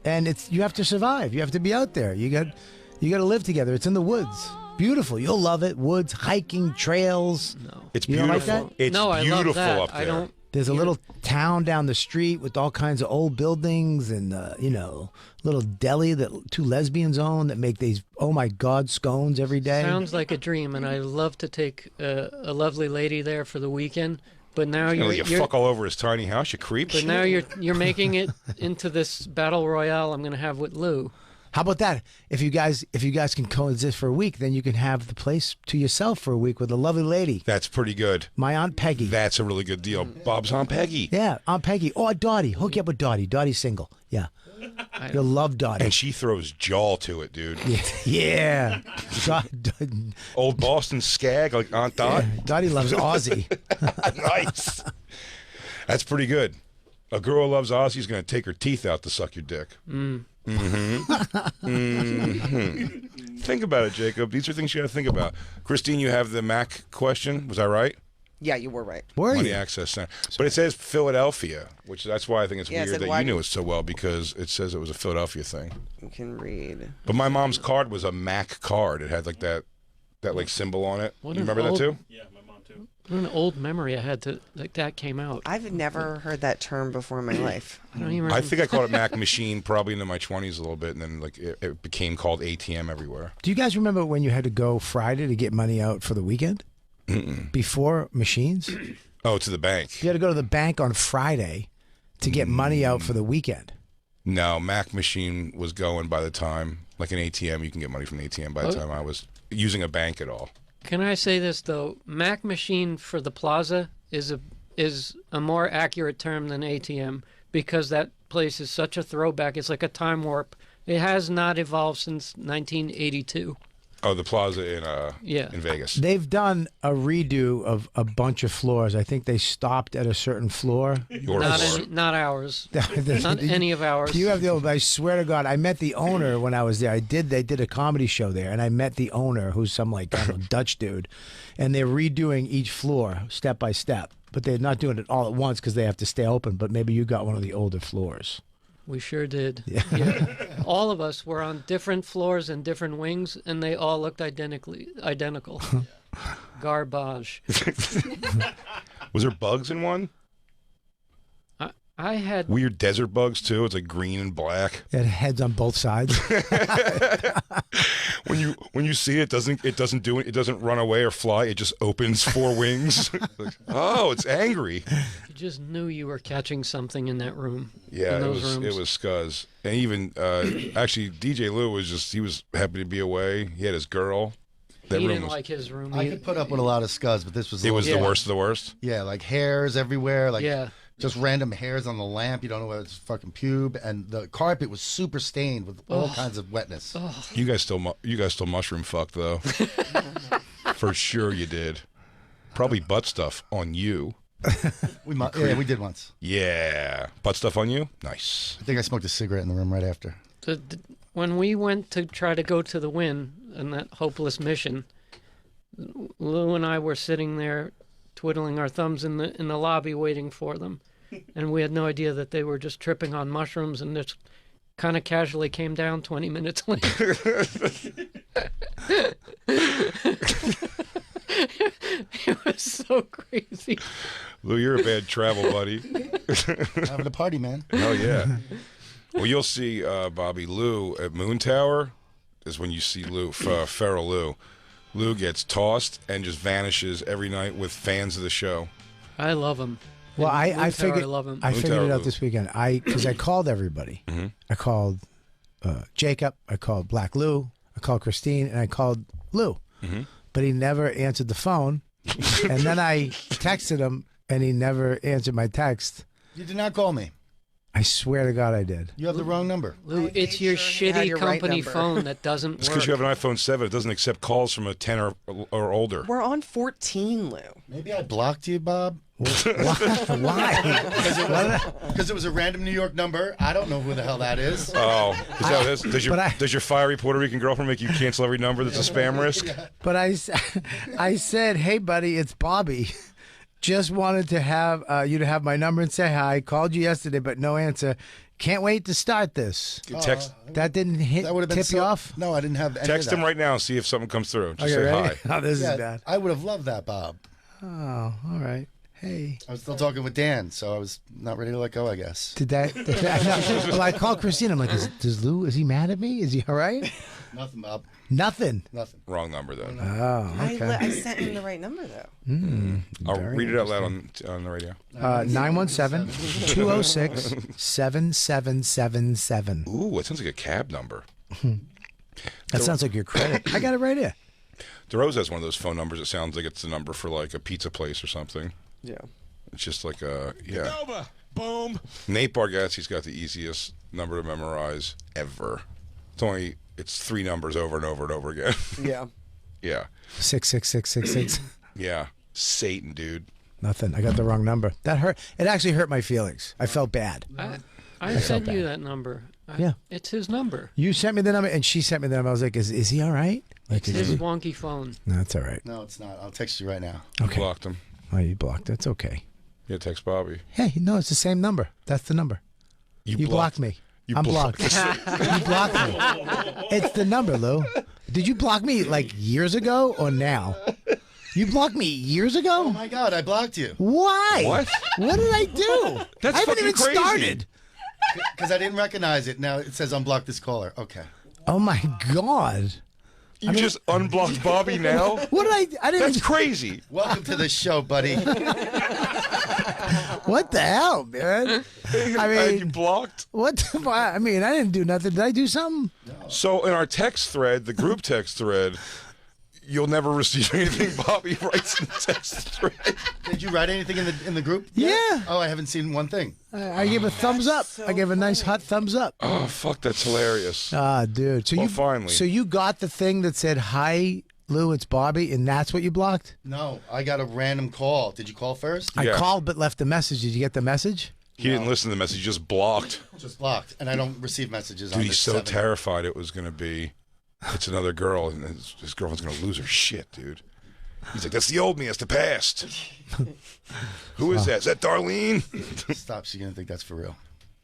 and you have to survive. You have to be out there. You got to live together. It's in the woods. Beautiful. You'll love it. Woods, hiking, trails.
No.
It's
You don't like
beautiful.
that?
It's
No, I love
beautiful
that.
up there.
I don't.
There's a
Yeah.
little town down the street with all kinds of old buildings and little deli that two lesbians own that make these, oh my God, scones every day.
Sounds like a dream, and I love to take a lovely lady there for the weekend. But now
You know,
you're,
you fuck all over his tiny house, you creep.
but now you're making it into this battle royale I'm going to have with Lou.
How about that? If you guys can coexist for a week, then you can have the place to yourself for a week with a lovely lady.
That's pretty good.
My Aunt Peggy.
That's a really good deal. Bob's Aunt Peggy.
Yeah, Aunt Peggy. Oh, Dottie. Hook you up with Dottie. Dottie's single. Yeah. You'll love Dottie.
And she throws jaw to it, dude.
Yeah.
Old Boston skag like Aunt Dot.
Dottie loves Aussie.
Nice. That's pretty good. A girl who loves Ozzy's going to take her teeth out to suck your dick. Think about it, Jacob. These are things you got to think about. Christine, you have the Mac question. Was I right?
Yeah, you were right.
Where are
Money
you?
Access Center. But it says Philadelphia, which that's why I think it's
Yeah, it
weird
said
that
why
you
do-
knew it so well, because it says it was a Philadelphia thing.
You can read.
But my mom's card was a Mac card. It had like that like symbol on it.
What
You
an
remember that
old-
too?
Yeah, my mom
What an old memory I had to like that came out.
I've never heard that term before in my life.
I don't even.
I think I called it Mac Machine probably into my 20s a little bit, and then like it became called ATM everywhere.
Do you guys remember when you had to go Friday to get money out for the weekend? Before machines?
Oh, to the bank.
You had to go to the bank on Friday to get money out for the weekend.
No, Mac Machine was going by the time, like an ATM, you can get money from the ATM by the time I was using a bank at all.
Can I say this though? Mac machine for the plaza is a more accurate term than ATM because that place is such a throwback. It's like a time warp. It has not evolved since 1982.
Oh, the plaza in Vegas.
They've done a redo of a bunch of floors. I think they stopped at a certain floor.
Your
Not
floor.
not ours. Not any of ours.
You have the old. I swear to God, I met the owner when I was there. They did a comedy show there, and I met the owner, who's some like I don't know, Dutch dude, and they're redoing each floor step by step. But they're not doing it all at once because they have to stay open. But maybe you got one of the older floors.
We sure did. Yeah. All of us were on different floors and different wings, and they all looked identical. Garbage.
Was there bugs in one?
I had
Weird desert bugs too. It's like green and black.
It had heads on both sides.
When you see it, it doesn't run away or fly. It just opens four wings. Like, oh, it's angry.
You just knew you were catching something in that room.
Yeah,
in
it
those
was
rooms.
scuzz. And even actually, DJ Lou was happy to be away. He had his girl. That
He
room
didn't
was,
like his room.
I could put up with a lot of scuzz, but this was
it was
the
the worst of the worst.
Yeah, like hairs everywhere, like
Yeah.
just random hairs on the lamp. You don't know whether it's fucking pube, and the carpet was super stained with all kinds of wetness.
You guys still mushroom fucked though. For sure you did. Probably butt stuff on you.
Yeah, we did once.
Yeah, butt stuff on you. Nice.
I think I smoked a cigarette in the room right after.
When we went to try to go to the Win on that hopeless mission, Lou and I were sitting there twiddling our thumbs in the lobby waiting for them, and we had no idea that they were just tripping on mushrooms and just kind of casually came down 20 minutes later. It was so crazy.
Lou, you're a bad travel buddy.
Having a party, man.
Oh yeah. Well, you'll see Bobby Lou at Moon Tower is when you see Lou, Feral Lou. Lou gets tossed and just vanishes every night with fans of the show.
I love him.
Well, I
I
figured
love him.
I
Moon
figured it
Tower
out
Lou.
this weekend. Because I called everybody. I called Jacob. I called Black Lou. I called Christine, and I called Lou. But he never answered the phone. And then I texted him, and he never answered my text.
You did not call me.
I swear to God, I did.
You have the wrong number.
Lou,
I
it's
made
your
sure he had
shitty
your right
company
number.
phone that doesn't
It's
work.
because you have an iPhone 7. It doesn't accept calls from a 10 or older.
We're on 14, Lou.
Maybe I blocked you, Bob.
Why?
Because it was a random New York number. I don't know who the hell that is.
Oh, is that what it is? Does your fiery Puerto Rican girlfriend make you cancel every number that's a spam risk?
But I said, hey, buddy, it's Bobby. Just wanted to have you to have my number and say hi. Called you yesterday, but no answer. Can't wait to start this.
Text
That didn't
That would have been
tip you
so-
off?
No, I didn't have any
text
of that.
him right now and see if something comes through. Just
Okay,
say
ready?
hi.
Oh, this
Yeah,
is bad.
I would have loved that, Bob.
Oh, all right. Hey.
I was still talking with Dan, so I was not ready to let go, I guess.
Did that? No. Well, I called Christine. I'm like, does Lou? Is he mad at me? Is he all right?
Nothing, Bob.
Nothing.
Nothing.
Wrong number then.
Oh, okay.
I sent him the right number, though.
I'll
Very
read it out loud on the radio.
917-206-7777.
Ooh, it sounds like a cab number.
That sounds like your credit. I got it right here.
DeRose has one of those phone numbers that sounds like it's the number for like a pizza place or something.
Yeah.
It's just like a, yeah.
Nova. Boom.
Nate Bargatze's got the easiest number to memorize ever. It's three numbers over and over and over again.
Yeah.
Yeah.
66666.
Yeah. Satan, dude.
Nothing. I got the wrong number. That hurt. It actually hurt my feelings. I felt bad.
I sent you that number.
Yeah.
It's his number.
You sent me the number, and she sent me the number. I was like, is he all right? Like,
It's
is
his
he?
wonky phone.
No, it's all right.
No, it's not. I'll text you right now.
Okay.
Blocked him.
Oh, you blocked. That's okay.
Yeah, text Bobby.
Hey, no, it's the same number. That's the number. You blocked me. I'm blocked. You blocked me. It's the number, Lou. Did you block me like years ago or now? You blocked me years ago?
Oh my God, I blocked you.
Why?
What?
What did I do?
That's
I haven't
fucking
even
crazy.
started.
Because I didn't recognize it. Now it says unblock this caller. Okay.
Oh my God.
You just unblocked Bobby now?
What did I didn't
That's crazy.
Welcome to the show, buddy.
What the hell, man? I
you
mean,
blocked?
what the, I mean, I didn't do nothing. Did I do something?
So in our text thread, the group text thread, you'll never receive anything Bobby writes in the text thread.
Did you write anything in the group?
Yeah.
Oh, I haven't seen one thing.
I gave a thumbs up. I gave a nice hot thumbs up.
Oh, fuck, that's hilarious.
Ah, dude. So
Well,
you
finally.
So you got the thing that said, "Hi, Lou, it's Bobby," and that's what you blocked?
No, I got a random call. Did you call first?
I
Yeah.
called but left a message. Did you get the message?
He didn't listen to the message, he just blocked.
Just blocked, and I don't receive messages on
Dude,
this
he's so
7.
terrified it was going to be, it's another girl, and his girlfriend's going to lose her shit, dude. He's like, that's the old me, that's the past. Who is that? Is that Darlene?
Stop, she's gonna think that's for real.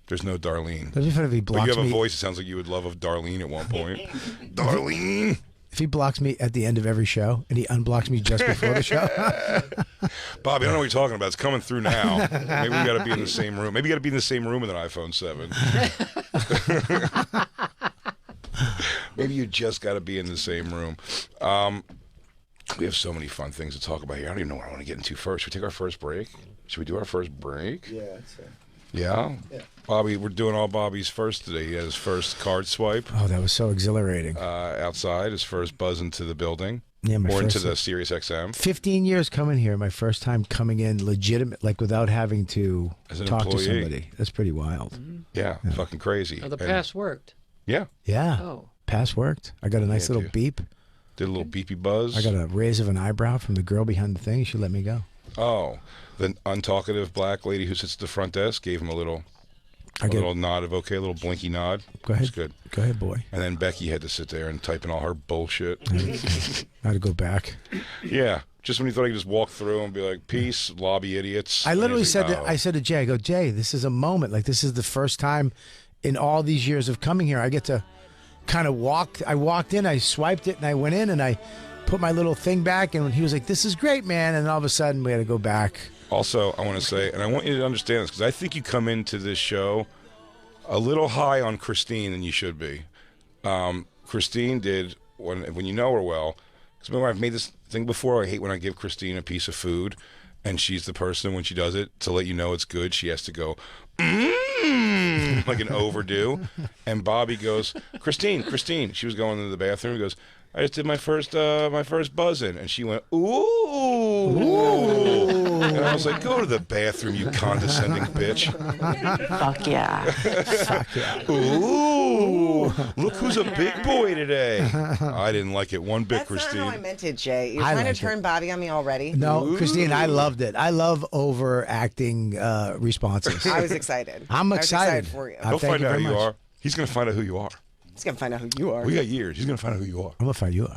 There's no Darlene.
That'd be fun if he
But
blocks
you have a
me.
voice, it sounds like you would love a Darlene at one point. Darlene!
If he blocks me at the end of every show and he unblocks me just before the show.
Bobby, I don't know what you're talking about. It's coming through now. Maybe we got to be in the same room. Maybe you got to be in the same room with an iPhone 7. Maybe you just got to be in the same room. We have so many fun things to talk about here. I don't even know what I want to get into first. Should we take our first break? Should we do our first break?
Yeah, that's fair.
Yeah? Bobby, we're doing all Bobby's first today. He had his first card swipe
Oh, that was so exhilarating.
outside, his first buzz into the building.
Yeah, my
or into
first-
the Sirius XM.
15 years coming here, my first time coming in legitimate, like without having to
As an
talk
employee.
to somebody. That's pretty wild.
Yeah, fucking crazy.
Oh, the
And-
pass worked.
Yeah,
Yeah.
Oh.
Pass worked. I got a nice
Yeah,
little
dude.
beep.
did a little beepy buzz.
I got a raise of an eyebrow from the girl behind the thing. She let me go.
Oh, the untalkative black lady who sits at the front desk gave him a little nod of okay, a little blinky nod.
Go ahead.
It's good.
Go ahead, boy.
And then Becky had to sit there and type in all her bullshit.
I had to go back.
Yeah, just when you thought you could just walk through and be like, peace, lobby idiots.
I literally
And he's
said
like,
that.
"Oh."
I said to Jay, I go, Jay, this is a moment. Like, this is the first time in all these years of coming here I get to kind of walk. I walked in, I swiped it, and I went in, and I put my little thing back, and he was like, this is great, man. And all of a sudden, we had to go back.
Also, I want to say, and I want you to understand this, because I think you come into this show a little high on Christine than you should be. Christine did, when you know her well, because remember I've made this thing before, I hate when I give Christine a piece of food, and she's the person, when she does it, to let you know it's good, she has to go, like an overdue. And Bobby goes, Christine. She was going to the bathroom. He goes, I just did my first buzz in, and she went, ooh. And I was like, go to the bathroom, you condescending bitch.
Fuck yeah.
Ooh, look who's a big boy today. I didn't like it one bit,
That's
Christine.
not how I meant it, Jay. You're
I
trying to
liked
turn Bobby on me already.
No, Christine, I loved it. I love overacting responses.
I was excited.
I'm
I was
excited.
for you.
He'll
Thank
find
you
out who
very
you
much.
are. He's going to find out who you are.
He's gonna find out who you are.
We got years. He's going to find out who you are.
I'm gonna find you.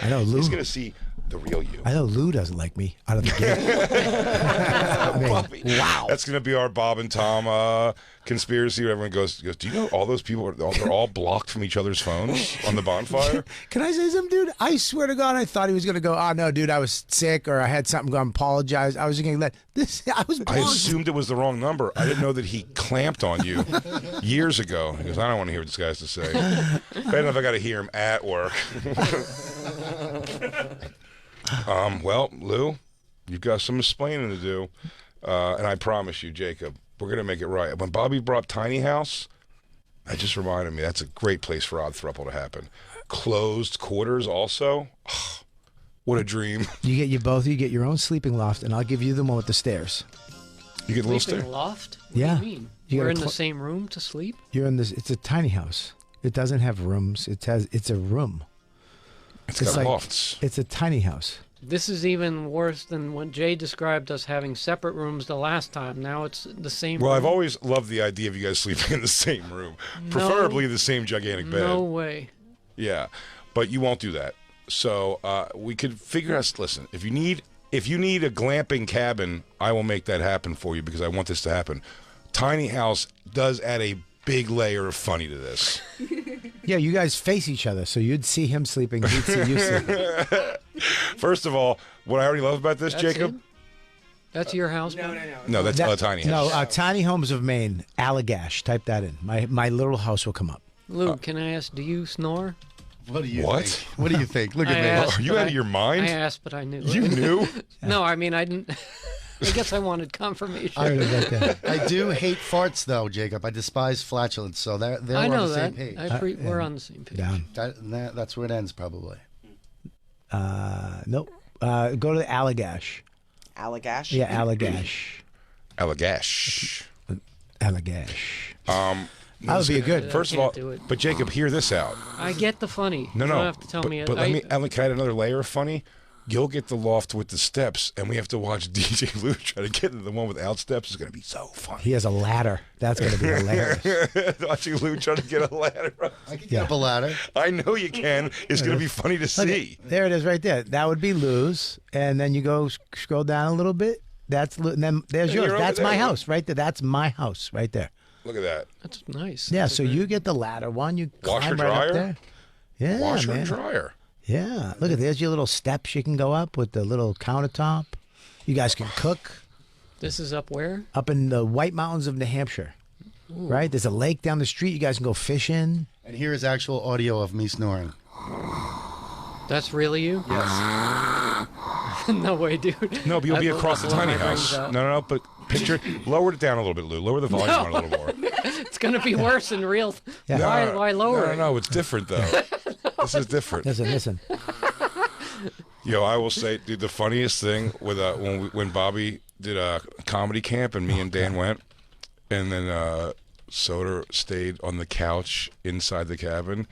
I know Lou.
He's going to see the real you.
I know Lou doesn't like me out of the gate. I mean,
Bobby.
wow.
That's going to be our Bob and Tom conspiracy. Where everyone goes, do you know all those people they're all blocked from each other's phones on the bonfire?
Can I say something, dude? I swear to God, I thought he was gonna go. Oh no, dude, I was sick or I had something. Go apologize. I was just gonna let this. I was.
I
blocked.
assumed it was the wrong number. I didn't know that he clamped on you years ago. He goes, I don't want to hear what this guy has to say. Bad enough I got to hear him at work. Well, Lou, you've got some explaining to do. And I promise you, Jacob, we're going to make it right. When Bobby brought Tiny House, that just reminded me that's a great place for Odd Thruple to happen. Closed quarters also. Oh, what a dream.
You get your own sleeping loft, and I'll give you the one with the stairs.
You get a little
Sleeping
stair.
loft? What
Yeah.
do you mean?
You
We're
gotta
in the
cl-
same room to sleep?
You're in this. It's a tiny house. It doesn't have rooms. It's a room.
It's got
like-
lofts.
It's a tiny house.
This is even worse than when Jay described us having separate rooms the last time. Now it's the same
Well,
room.
I've always loved the idea of you guys sleeping in the same room, preferably the same gigantic bed.
No way.
Yeah, but you won't do that. So we could figure out. Listen, if you need a glamping cabin, I will make that happen for you because I want this to happen. Tiny house does add a big layer of funny to this.
Yeah, you guys face each other, so you'd see him sleeping, he'd see you sleeping.
First of all, what I already love about this,
That's
Jacob.
it? That's your house?
No, that's a tiny house.
No, Tiny Homes of Maine, Allagash. Type that in. My little house will come up.
Lou, can I ask, do you snore?
What do you
What?
think? What do you think? Look
I
at me.
asked,
Are you
but
out of your mind?
I asked, but I knew.
You knew?
No, I mean, I didn't. I guess I wanted confirmation.
I do hate farts, though, Jacob. I despise flatulence, so they're
I
on
know
the
that.
same page.
We're on the same page.
Down.
That's where it ends, probably.
Nope. Go to Allagash.
Allagash.
Yeah, Allagash.
Allagash.
Allagash.
That
would be a good.
First of
can't
all,
do it.
but Jacob, hear this out.
I get the funny.
No,
You
no.
don't have to tell me.
But let me, Ellen, can I add another layer of funny? You'll get the loft with the steps, and we have to watch DJ Lou try to get into the one without steps. Is going to be so funny.
He has a ladder. That's going to be hilarious.
Watching Lou try to get a ladder.
I can get up a ladder.
I know you can. It's going to be funny to see.
There it is right there. That would be Lou's. And then you go scroll down a little bit. That's Lou. And then there's
You're
yours.
over
That's
there.
my house right there. That's my house right there.
Look at that.
That's nice.
Yeah,
That's
so
a good-
you get the ladder one. You
Washer,
climb right
dryer?
up there. Yeah,
Washer
man.
and dryer.
Yeah. Look at there's your little steps you can go up with the little countertop. You guys can cook
This is up where?
up in the White Mountains of New Hampshire. Right? There's a lake down the street. You guys can go fishing.
And here is actual audio of me snoring.
That's really you?
Yes.
No way, dude.
No, but you'll be across the
I'll let
tiny
my brains
house.
out.
No, but picture, lower it down a little bit, Lou. Lower the volume on a little more.
It's gonna be worse in real.
Yeah.
Why lower
No,
it?
no, it's different though. This is different.
Listen.
Yo, I will say, dude, the funniest thing with when Bobby did a comedy camp and me and Dan went, and then Soder stayed on the couch inside the cabin,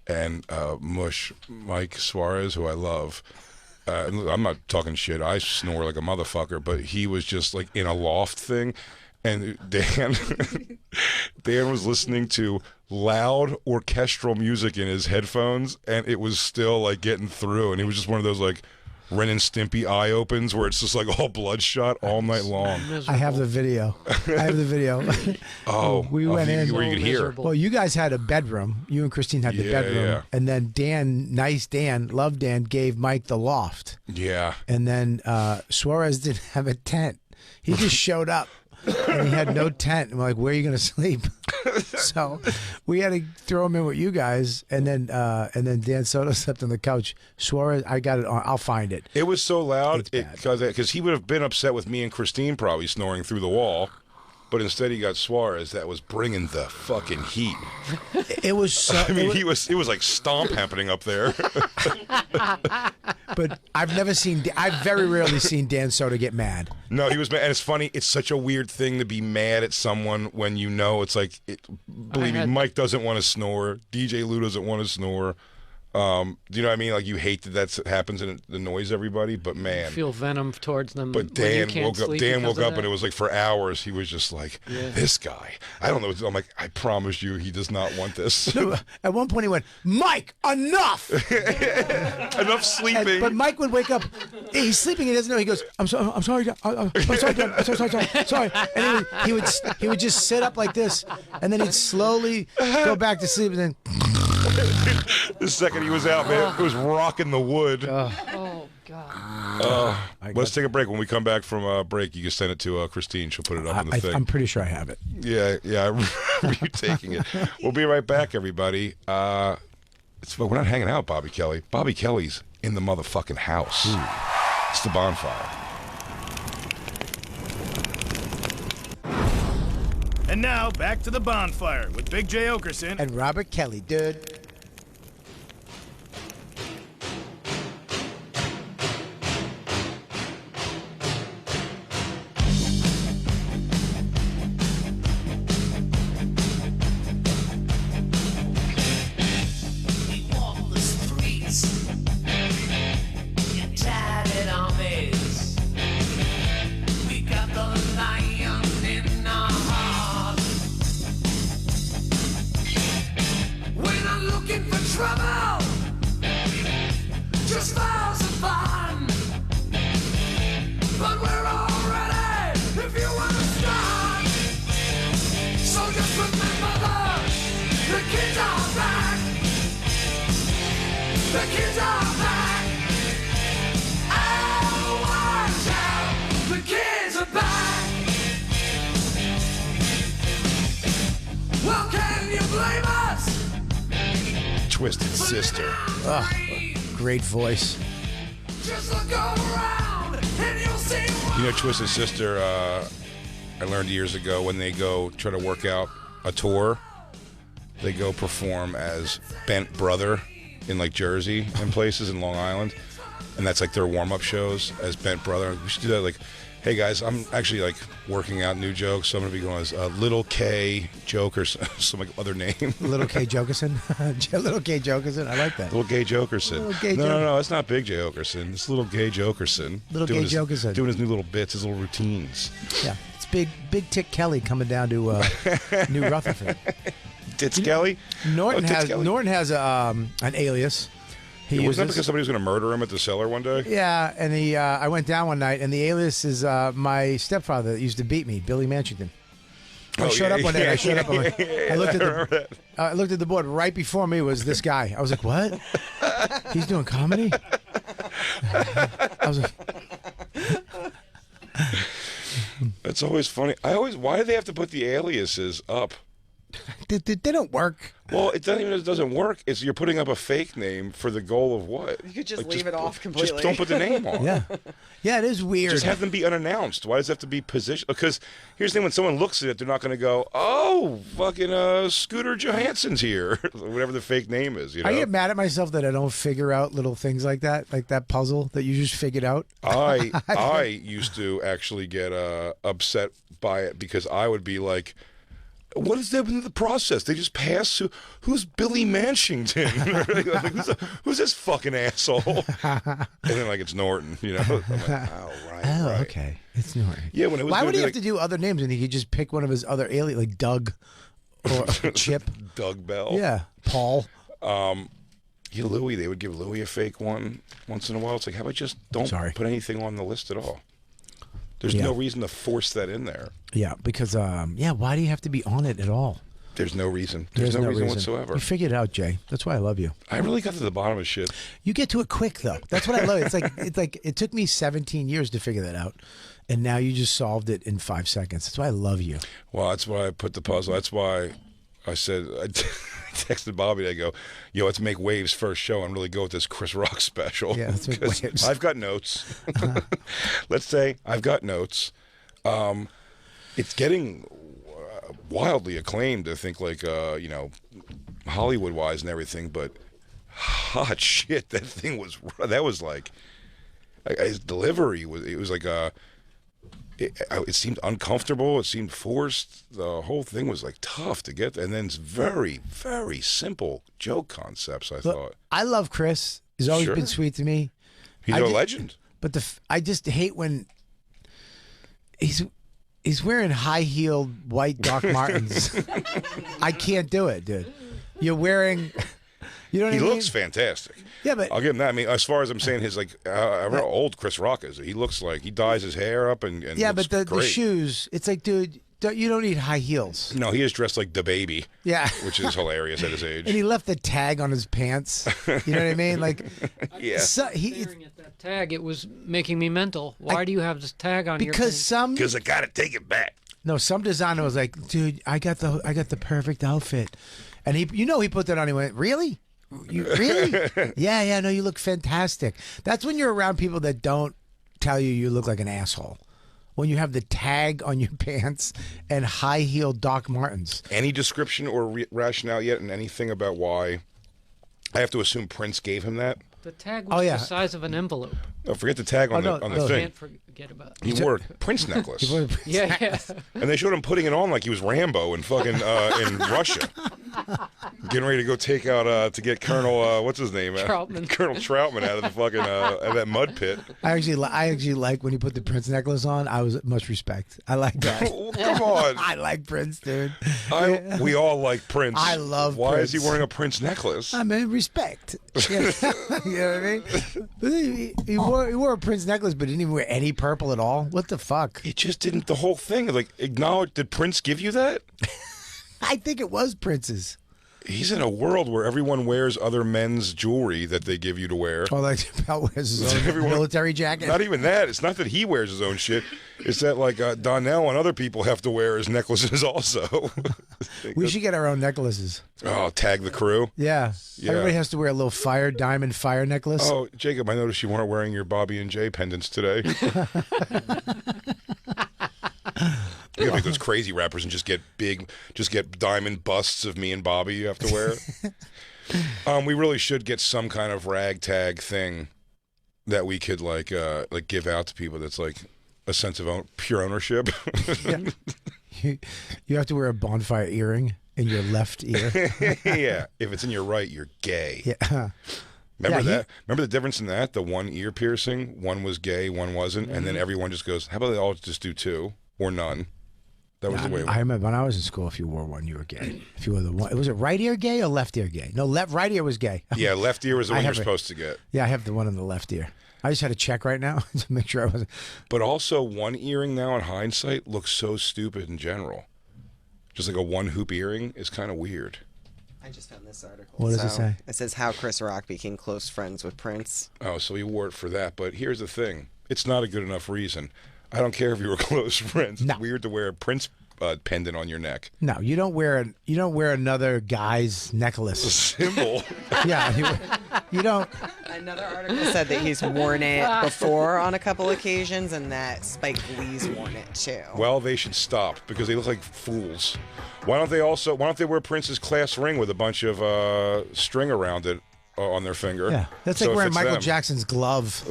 and Mush Mike Suarez, who I love. And look, I'm not talking shit. I snore like a motherfucker, but he was just like in a loft thing, and Dan was listening to loud orchestral music in his headphones, and it was still like getting through, and it was just one of those like Ren and Stimpy eye opens where it's just like all bloodshot all night long.
I have the video.
Oh,
we went in
where you could hear.
miserable.
Well, you guys had a bedroom. You and Christine had the
Yeah,
bedroom.
yeah.
And then Dan, nice Dan, love Dan, gave Mike the loft.
Yeah.
And then Suarez didn't have a tent. He just showed up. And he had no tent. And we're like, where are you going to sleep? So we had to throw him in with you guys. And then Dan Soto slept on the couch. Suarez, I got it on. I'll find it.
It was so loud
It's bad.
because he would have been upset with me and Christine probably snoring through the wall, but instead he got Suarez that was bringing the fucking heat.
It was so.
I mean, it was like stomp happening up there.
But I've very rarely seen Dan Soto get mad.
No, he was mad, and it's funny. It's such a weird thing to be mad at someone when you know it's like. Believe me, Mike doesn't want to snore. DJ Lou doesn't want to snore. Do you know what I mean? Like you hate that happens and it annoys everybody, but man.
Feel venom towards them.
But
when you
Dan
can't
woke up.
sleep
Dan
because
woke
of
up, and it was like for hours he was just like, "This guy." I don't know. I'm like, I promise you, he does not want this.
At one point, he went, "Mike, enough!"
Enough sleeping.
But Mike would wake up. He's sleeping. He doesn't know. He goes, "I'm sorry, Dad. I'm sorry, Dad. I'm sorry." And he would just sit up like this, and then he'd slowly go back to sleep, and then.
The second he was out, man, it was rocking the wood.
Oh God.
Let's take a break. When we come back from break, you can send it to Christine. She'll put it up on the thing.
I'm pretty sure I have it.
Yeah. I remember you taking it. We'll be right back, everybody. We're not hanging out, Bobby Kelly. Bobby Kelly's in the motherfucking house. It's the Bonfire.
And now, back to the Bonfire with Big J. Okerson.
And Robert Kelly, dude.
We walk the streets in tattered armies. We got the lion in our heart. When I The kids are back. Oh, watch out. The kids are back. Well, can you blame us?
Twisted Sister.
Great voice.
Just look around and you'll see why.
You know, Twisted Sister, I learned years ago when they go try to work out a tour, they go perform as Bent Brother in like Jersey and places in Long Island. And that's like their warm-up shows as Bent Brother. We should do that like, hey guys, I'm actually like working out new jokes, so I'm going to be going as Little K Joker, some like other name.
Little K Jokerson. Little K Jokerson. I like that.
Little Gay Jokerson.
Little Gay
No, it's not Big J Okerson. It's Little Gay Jokerson.
Little Gay Jokerson.
Doing his new little bits, his little routines.
Yeah. It's Big Tick Kelly coming down to New Rutherford.
Tits Kelly?
Norton
Tits
has
Kelly.
Norton has an alias. He
Wasn't that
uses.
because somebody was going to murder him at the cellar one day?
Yeah, and I went down one night, and the alias is my stepfather that used to beat me, Billy Manchington. I showed up one day. And I showed up. I looked at the board. Right before me was this guy. I was like, "What? He's doing comedy?" I was like,
That's always funny. Why do they have to put the aliases up?
they don't work.
Well, it doesn't work. It's you're putting up a fake name for the goal of what?
You could just leave it off completely.
Just don't put the name on.
Yeah, it is weird.
Just have them be unannounced. Why does it have to be positioned? Because here's the thing: when someone looks at it, they're not going to go, "Oh, fucking Scooter Johansson's here," whatever the fake name is. You know?
I get mad at myself that I don't figure out little things like that puzzle that you just figured out.
I used to actually get upset by it because I would be like, what is that in the process? They just pass. Who's Billy Manchington? Like, who's this fucking asshole? And then like it's Norton, you know. I'm like, right.
Okay, it's Norton.
Yeah, when it was.
Why would he have to do other names and he could just pick one of his other alien like Doug or Chip?
Doug Bell.
Yeah, Paul.
Yeah, Louis. They would give Louis a fake one once in a while. It's like, how about just don't put anything on the list at all? There's no reason to force that in there.
Yeah, because why do you have to be on it at all?
There's no reason. There's no reason whatsoever.
You figured it out, Jay. That's why I love you.
I really got to the bottom of shit.
You get to it quick though. That's what I love. It's like it took me 17 years to figure that out, and now you just solved it in 5 seconds. That's why I love you.
Well, that's why I put the puzzle. That's why I said I texted Bobby. I go, "Yo, let's make Waves first show and really go with this Chris Rock special."
Yeah, let's make Waves.
I've got notes. Let's say I've got notes. It's getting wildly acclaimed. I think, like Hollywood wise and everything. But hot shit, that thing was like his delivery was. It was like it seemed uncomfortable. It seemed forced. The whole thing was like tough to get. And then it's very, very simple joke concepts. I thought.
I love Chris. He's always been sweet to me.
He's a legend.
But I just hate when he's wearing high-heeled white Doc Martens. I can't do it, dude. You're wearing. You know what I mean?
He looks fantastic.
Yeah, but
I'll give him that. I mean, as far as I'm saying, his like, I don't know how old Chris Rock is. He looks like he dyes his hair up and
yeah,
looks
but the
great.
shoes. It's like, dude, you don't need high heels.
No, he is dressed like the baby.
Yeah,
which is hilarious at his age.
And he left the tag on his pants. You know what I mean? Like,
yeah.
Staring at that tag, it was making me mental. Why do you have this tag on your pants?
Because I gotta take it back.
No, some designer was like, dude, I got the perfect outfit, and he put that on. He went, really? You really? Yeah, no, you look fantastic. That's when you're around people that don't tell you look like an asshole. When you have the tag on your pants and high-heeled Doc Martens.
Any description or rationale yet in anything about why? I have to assume Prince gave him that.
The tag was the size of an envelope.
Oh, forget the tag on the thing.
Can't forget about it.
He wore a Prince necklace.
Yeah.
And they showed him putting it on like he was Rambo in fucking in Russia, getting ready to go take out to get Colonel what's his name?
Troutman.
Colonel Troutman out of the fucking out of that mud pit.
I actually like when he put the Prince necklace on. I was much respect. I like that.
Come on.
I like Prince, dude.
We all like Prince.
I love
Why
Prince.
is he wearing a Prince necklace?
I mean, respect. You know what I mean? But he wore a Prince necklace, but didn't even wear any purple at all. What the fuck?
It just didn't. The whole thing, like, acknowledge. Did Prince give you that?
I think it was Prince's.
He's in a world where everyone wears other men's jewelry that they give you to wear.
Oh, like Pal wears his own military jacket.
Not even that. It's not that he wears his own shit. It's that like Donnell and other people have to wear his necklaces also.
We should get our own necklaces.
Oh, tag the crew.
Yeah.
Yeah.
Everybody has to wear a little diamond fire necklace.
Oh, Jacob, I noticed you weren't wearing your Bobby and Jay pendants today. You have like those crazy rappers and just get diamond busts of me and Bobby you have to wear. We really should get some kind of ragtag thing that we could like give out to people that's like a sense of pure ownership.
You have to wear a bonfire earring in your left ear.
Yeah, if it's in your right, you're gay.
Yeah.
Remember that? Remember the difference in that? The one ear piercing, one was gay, one wasn't, and then everyone just goes, "How about they all just do two or none?" That was the way.
I remember when I was in school, if you wore one, you were gay. If you wore the one, was it right ear gay or left ear gay? No, right ear was gay.
Yeah, left ear was the one you're supposed to get.
Yeah, I have the one in the left ear. I just had to check right now to make sure I wasn't.
But also, one earring now, in hindsight, looks so stupid in general. Just like a one hoop earring is kind of weird.
I just found this article.
What does it say?
It says how Chris Rock became close friends with Prince.
Oh, so he wore it for that. But here's the thing: it's not a good enough reason. I don't care if you were close friends. It's weird to wear a Prince pendant on your neck.
No, you don't wear another guy's necklace.
A symbol.
Yeah, you don't.
Another article said that he's worn it before on a couple occasions, and that Spike Lee's worn it too.
Well, they should stop because they look like fools. Why don't they wear Prince's class ring with a bunch of string around it on their finger?
Yeah, that's
so
like
it
wearing
fits
Michael
them.
Jackson's glove.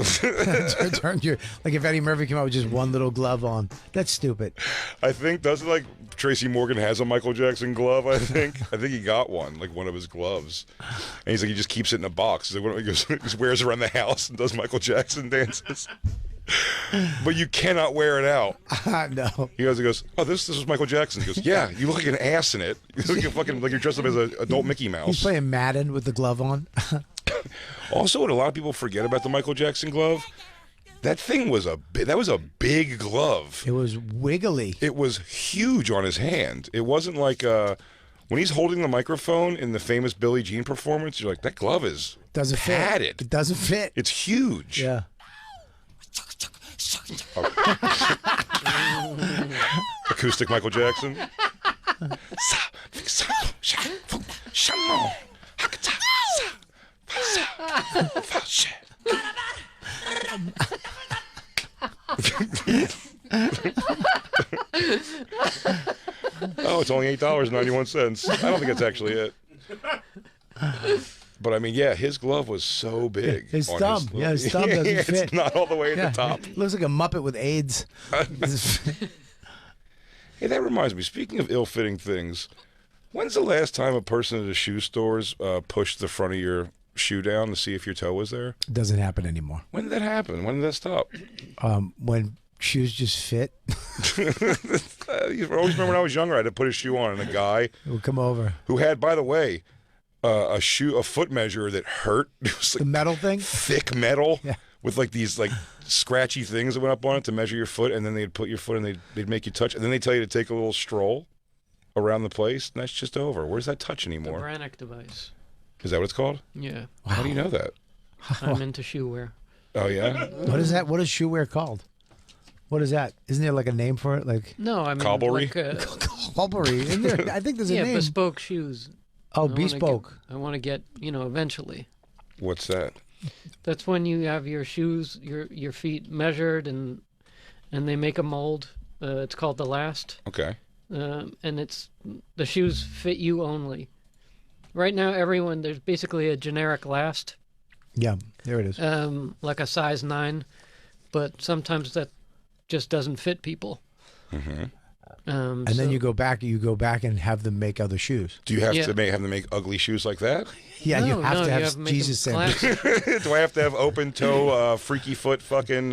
Like if Eddie Murphy came out with just one little glove on, that's stupid.
I think doesn't like Tracy Morgan has a Michael Jackson glove. I think he got one, like one of his gloves, and he's like he just keeps it in a box. He just wears it around the house and does Michael Jackson dances. But you cannot wear it out.
No.
He goes, oh, this was Michael Jackson. He goes, yeah, you look like an ass in it. You look like you're dressed up as an adult Mickey Mouse.
He's playing Madden with the glove on.
Also, what a lot of people forget about the Michael Jackson glove, that thing was a big glove.
It was wiggly.
It was huge on his hand. It wasn't like when he's holding the microphone in the famous Billie Jean performance, you're like, that glove is
doesn't
padded.
Fit. It doesn't fit.
It's huge.
Yeah.
Acoustic Michael Jackson. Oh, it's only $8.91. I don't think that's actually it. But I mean, yeah, his glove was so big.
His thumb. His thumb doesn't fit.
It's not all the way at the top.
Looks like a Muppet with AIDS.
Hey, that reminds me. Speaking of ill-fitting things, when's the last time a person at a shoe stores pushed the front of your shoe down to see if your toe was there?
It doesn't happen anymore.
When did that happen? When did that stop?
When shoes just fit.
I always remember when I was younger, I had to put a shoe on, and a guy
would come over
who had, by the way, a foot measure that hurt. It was like
the metal thing,
thick metal, with like these like scratchy things that went up on it to measure your foot, and then they'd put your foot and they'd make you touch, and then they tell you to take a little stroll around the place, and that's just over. Where's that touch anymore?
The Brannick device.
Is that what it's called?
Yeah.
Wow.
How do you know that?
I'm into shoe wear.
Oh yeah.
What is that? What is shoe wear called? What is that? Isn't there like a name for it? Like
no, I mean
cobblery.
Like,
cobblery. Isn't there? I think there's a name.
Yeah, bespoke shoes.
Oh, bespoke.
I want to get eventually.
What's that?
That's when you have your shoes, your feet measured, and they make a mold. It's called the last.
Okay.
And it's the shoes fit you only. Right now, there's basically a generic last.
Yeah, there it is.
Like a size 9, but sometimes that just doesn't fit people.
Mm-hmm.
And then you go back and have them make other shoes.
Do you have to have them make ugly shoes like that?
Yeah, you have to have Jesus sandals.
Do I have to have open toe, freaky foot, fucking?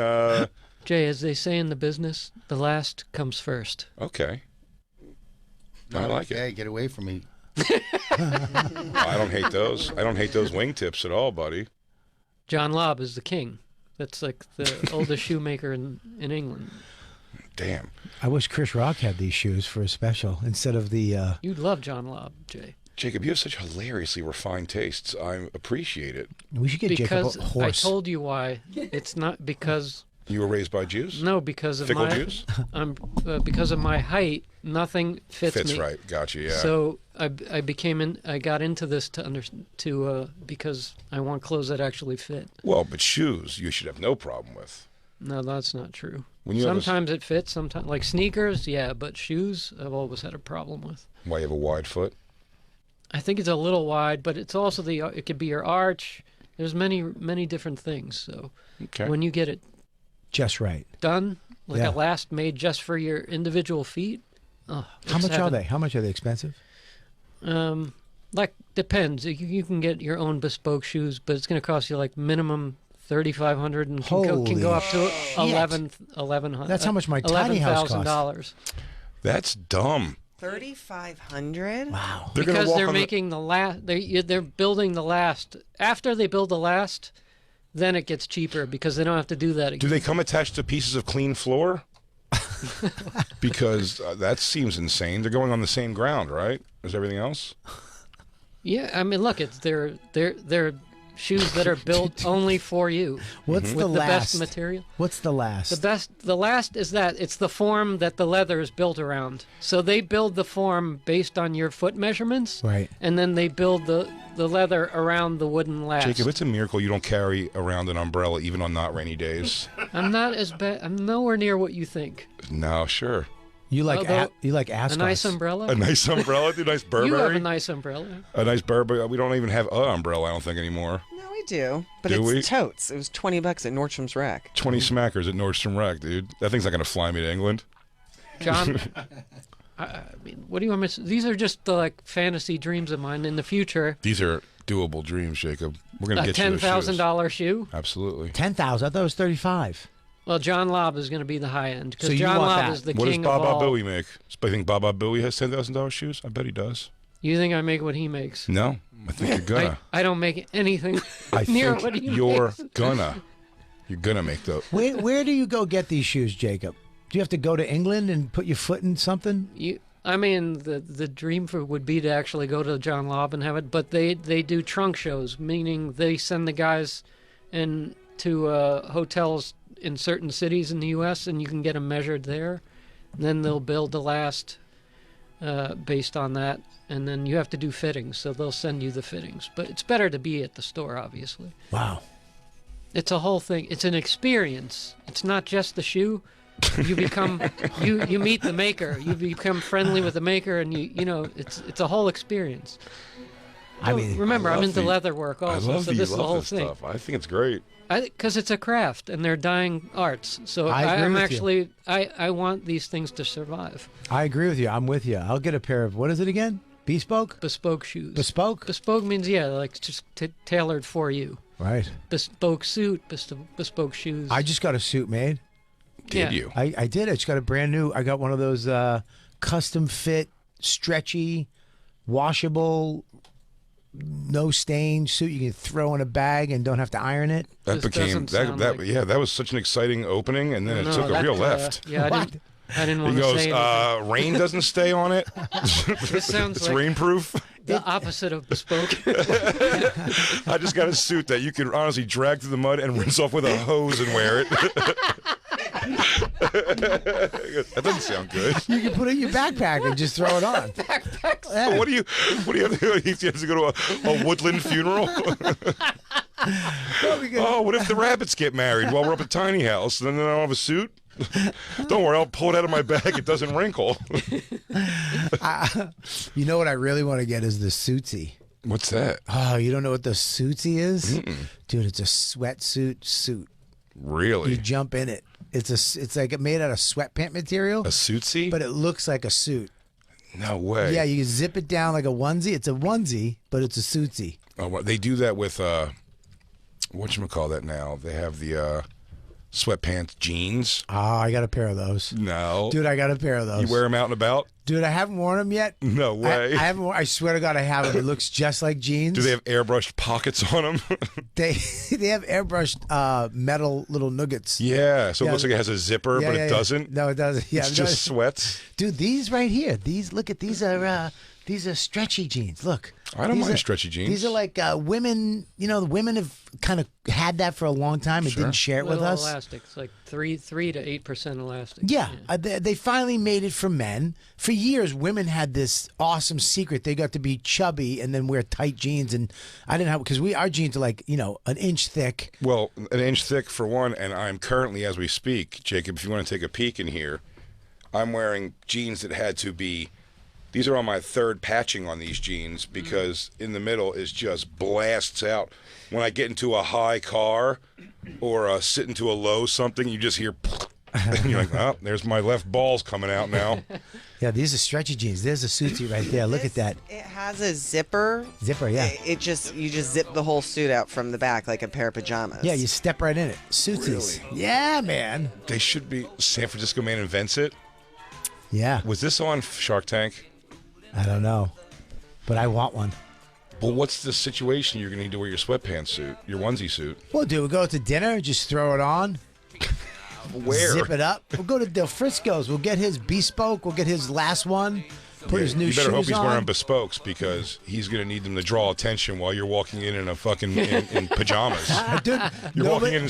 Jay, as they say in the business, the last comes first.
Okay. I like it.
Hey, get away from me.
I don't hate those. I don't hate those wingtips at all, buddy.
John Lobb is the king. That's like the oldest shoemaker in England.
Damn.
I wish Chris Rock had these shoes for a special instead of the.
You'd love John Lobb, Jay.
Jacob, you have such hilariously refined tastes. I appreciate it.
We should get
Because
Jacob a horse.
I told you why. It's not because...
You were raised by Jews?
No, because of
Fickle
my...
Jews?
Because of my height, nothing fits me.
Right. Gotcha, yeah.
So I got into this because I want clothes that actually fit.
Well, but shoes you should have no problem with.
No, that's not true.
When you
sometimes it fits, sometimes like sneakers, yeah, but shoes I've always had a problem with.
Why, you have a wide foot?
I think it's a little wide, but it's also it could be your arch. There's many different things. So when you get it
just right
done, like a last made just for your individual feet. Oh,
how much are they? How much are they expensive?
Like depends. You can get your own bespoke shoes, but it's going to cost you like minimum $3,500 and can go up to $1,100.
That's how much my tiny house costs.
$11,000.
That's dumb.
$3,500.
Wow.
Because they're making the last. They're building the last. After they build the last, then it gets cheaper because they don't have to do that again.
Do they come attached to pieces of clean floor? Because that seems insane. They're going on the same ground, right? As everything else.
Yeah, I mean, look, they're shoes that are built only for you.
What's
with
the last?
Best material?
What's the last?
The last is that it's the form that the leather is built around. So they build the form based on your foot measurements,
right?
And then they build the leather around the wooden last.
Jacob, it's a miracle you don't carry around an umbrella even on not rainy days.
I'm not as bad. I'm nowhere near what you think.
No, sure.
You like Ascot.
A nice umbrella?
A nice umbrella? A nice Burberry?
You have a nice umbrella.
A nice Burberry. We don't even have an umbrella, I don't think, anymore.
No, we do. But
Do we?
totes. It was $20 at Nordstrom's Rack.
20 smackers at Nordstrom Rack, dude. That thing's not going to fly me to England.
John, I mean, what do you want me to... These are just like fantasy dreams of mine in the future.
These are doable dreams, Jacob. We're going to get you those shoes.
$10,000 shoe?
Absolutely.
10,000. I thought it was 35.
Well, John Lobb is going to be the high end because
So
John
want
Lobb
that.
is the
What does
king of
Baba
all.
Booey make? I think Baba Booey has $10,000 shoes. I bet he does.
You think I make what he makes?
No, I think you're gonna.
I don't make anything
I
near
think
what he
you're
makes.
gonna. You're gonna make those.
Where do you go get these shoes, Jacob? Do you have to go to England and put your foot in something?
I mean, the dream would be to actually go to John Lobb and have it, but they do trunk shows, meaning they send the guys to hotels in certain cities in the U.S. and you can get them measured there. And then they'll build the last based on that, and then you have to do fittings, so they'll send you the fittings. But it's better to be at the store, obviously.
Wow.
It's a whole thing. It's an experience. It's not just the shoe. You become you meet the maker. You become friendly with the maker, and you know it's a whole experience.
I mean,
remember, I'm into leather work also,
I love
so
you
this is the
love
whole
this
thing.
stuff. I think it's great.
Because it's a craft, and they're dying arts. So
I agree
I'm
with
actually I want these things to survive.
I agree with you. I'm with you. I'll get a pair of, what is it again? Bespoke?
Bespoke shoes.
Bespoke?
Bespoke means, yeah, like just tailored for you.
Right.
Bespoke suit, bespoke shoes.
I just got a suit made.
Did you?
I did. I just got a brand new. I got one of those custom fit, stretchy, washable, no stain suit you can throw in a bag and don't have to iron it.
That became that was such an exciting opening, and then it took a real left.
Yeah, I didn't want
he
to
goes,
say anything.
rain doesn't stay on it.
This sounds
it's
like
rainproof.
the opposite of bespoke.
I just got a suit that you could honestly drag through the mud and rinse off with a hose and wear it. That doesn't sound good.
You can put it in your backpack and just throw it on.
Backpacks.
Yeah.
What do you have to do? You have to go to a woodland funeral? Oh, what if the rabbits get married while we're up at tiny house? Then I don't have a suit? Don't worry, I'll pull it out of my bag. It doesn't wrinkle.
You know what I really want to get is the Suitsy.
What's that?
Oh, you don't know what the Suitsy is? Dude, it's a sweatsuit suit.
Really?
You jump in it. It's like made out of sweatpant material.
A Suitsy?
But it looks like a suit.
No way.
Yeah, you zip it down like a onesie. It's a onesie, but it's a Suitsy.
Oh, well, they do that with whatchamacallit now. They have the sweatpants jeans.
Oh, I got a pair of those.
No.
Dude, I got a pair of those.
You wear them out and about?
Dude, I haven't worn them yet.
No way.
I haven't. I swear to God, I have them. It looks just like jeans.
Do they have airbrushed pockets on them?
They have airbrushed metal little nuggets.
Yeah, so it looks like it has a zipper, but it doesn't.
No, it doesn't. Yeah,
It's just sweats.
Dude, these right here. Look at these are stretchy jeans. Look.
I don't
These
mind stretchy jeans.
These are like women. You know, the women have kind of had that for a long time and didn't share it with
Little
us.
elastic. It's like 3 to 8% elastic.
Yeah, they finally made it for men. For years, women had this awesome secret. They got to be chubby and then wear tight jeans, and I didn't have because our jeans are like an inch thick.
Well, an inch thick for one, and I'm currently, as we speak, Jacob, if you want to take a peek in here, I'm wearing jeans that had to be. These are on my third patching on these jeans because in the middle is just blasts out. When I get into a high car or sit into a low something, you just hear, and you're like, oh, there's my left balls coming out now.
Yeah, these are stretchy jeans. There's a Suitsy right there. Look at that.
It has a zipper.
Zipper, yeah.
You just zip the whole suit out from the back like a pair of pajamas.
Yeah, you step right in it. Suitsies.
Really?
Yeah, man.
They should be. San Francisco Man invents it.
Yeah.
Was this on Shark Tank?
I don't know, but I want one.
Well, what's the situation? You're going to need to wear your sweatpants suit, your onesie suit.
Well, dude, we'll go to dinner, just throw it on.
Where?
Zip it up. We'll go to Del Frisco's. We'll get his bespoke. We'll get his last one. Put his new shoes on.
You better hope he's wearing bespokes because he's going to need them to draw attention while you're walking in a fucking in pajamas.
Dude,
you're walking in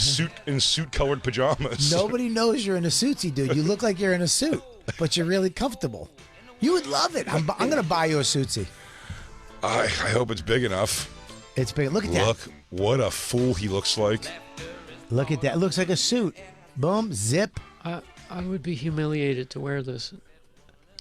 suit colored pajamas.
Nobody knows you're in a Suitsy, dude. You look like you're in a suit, but you're really comfortable. You would love it. I'm going to buy you a Suitsy.
I hope it's big enough.
It's big. Look at that.
Look, what a fool he looks like.
Look at that. It looks like a suit. Boom, zip.
I would be humiliated to wear this.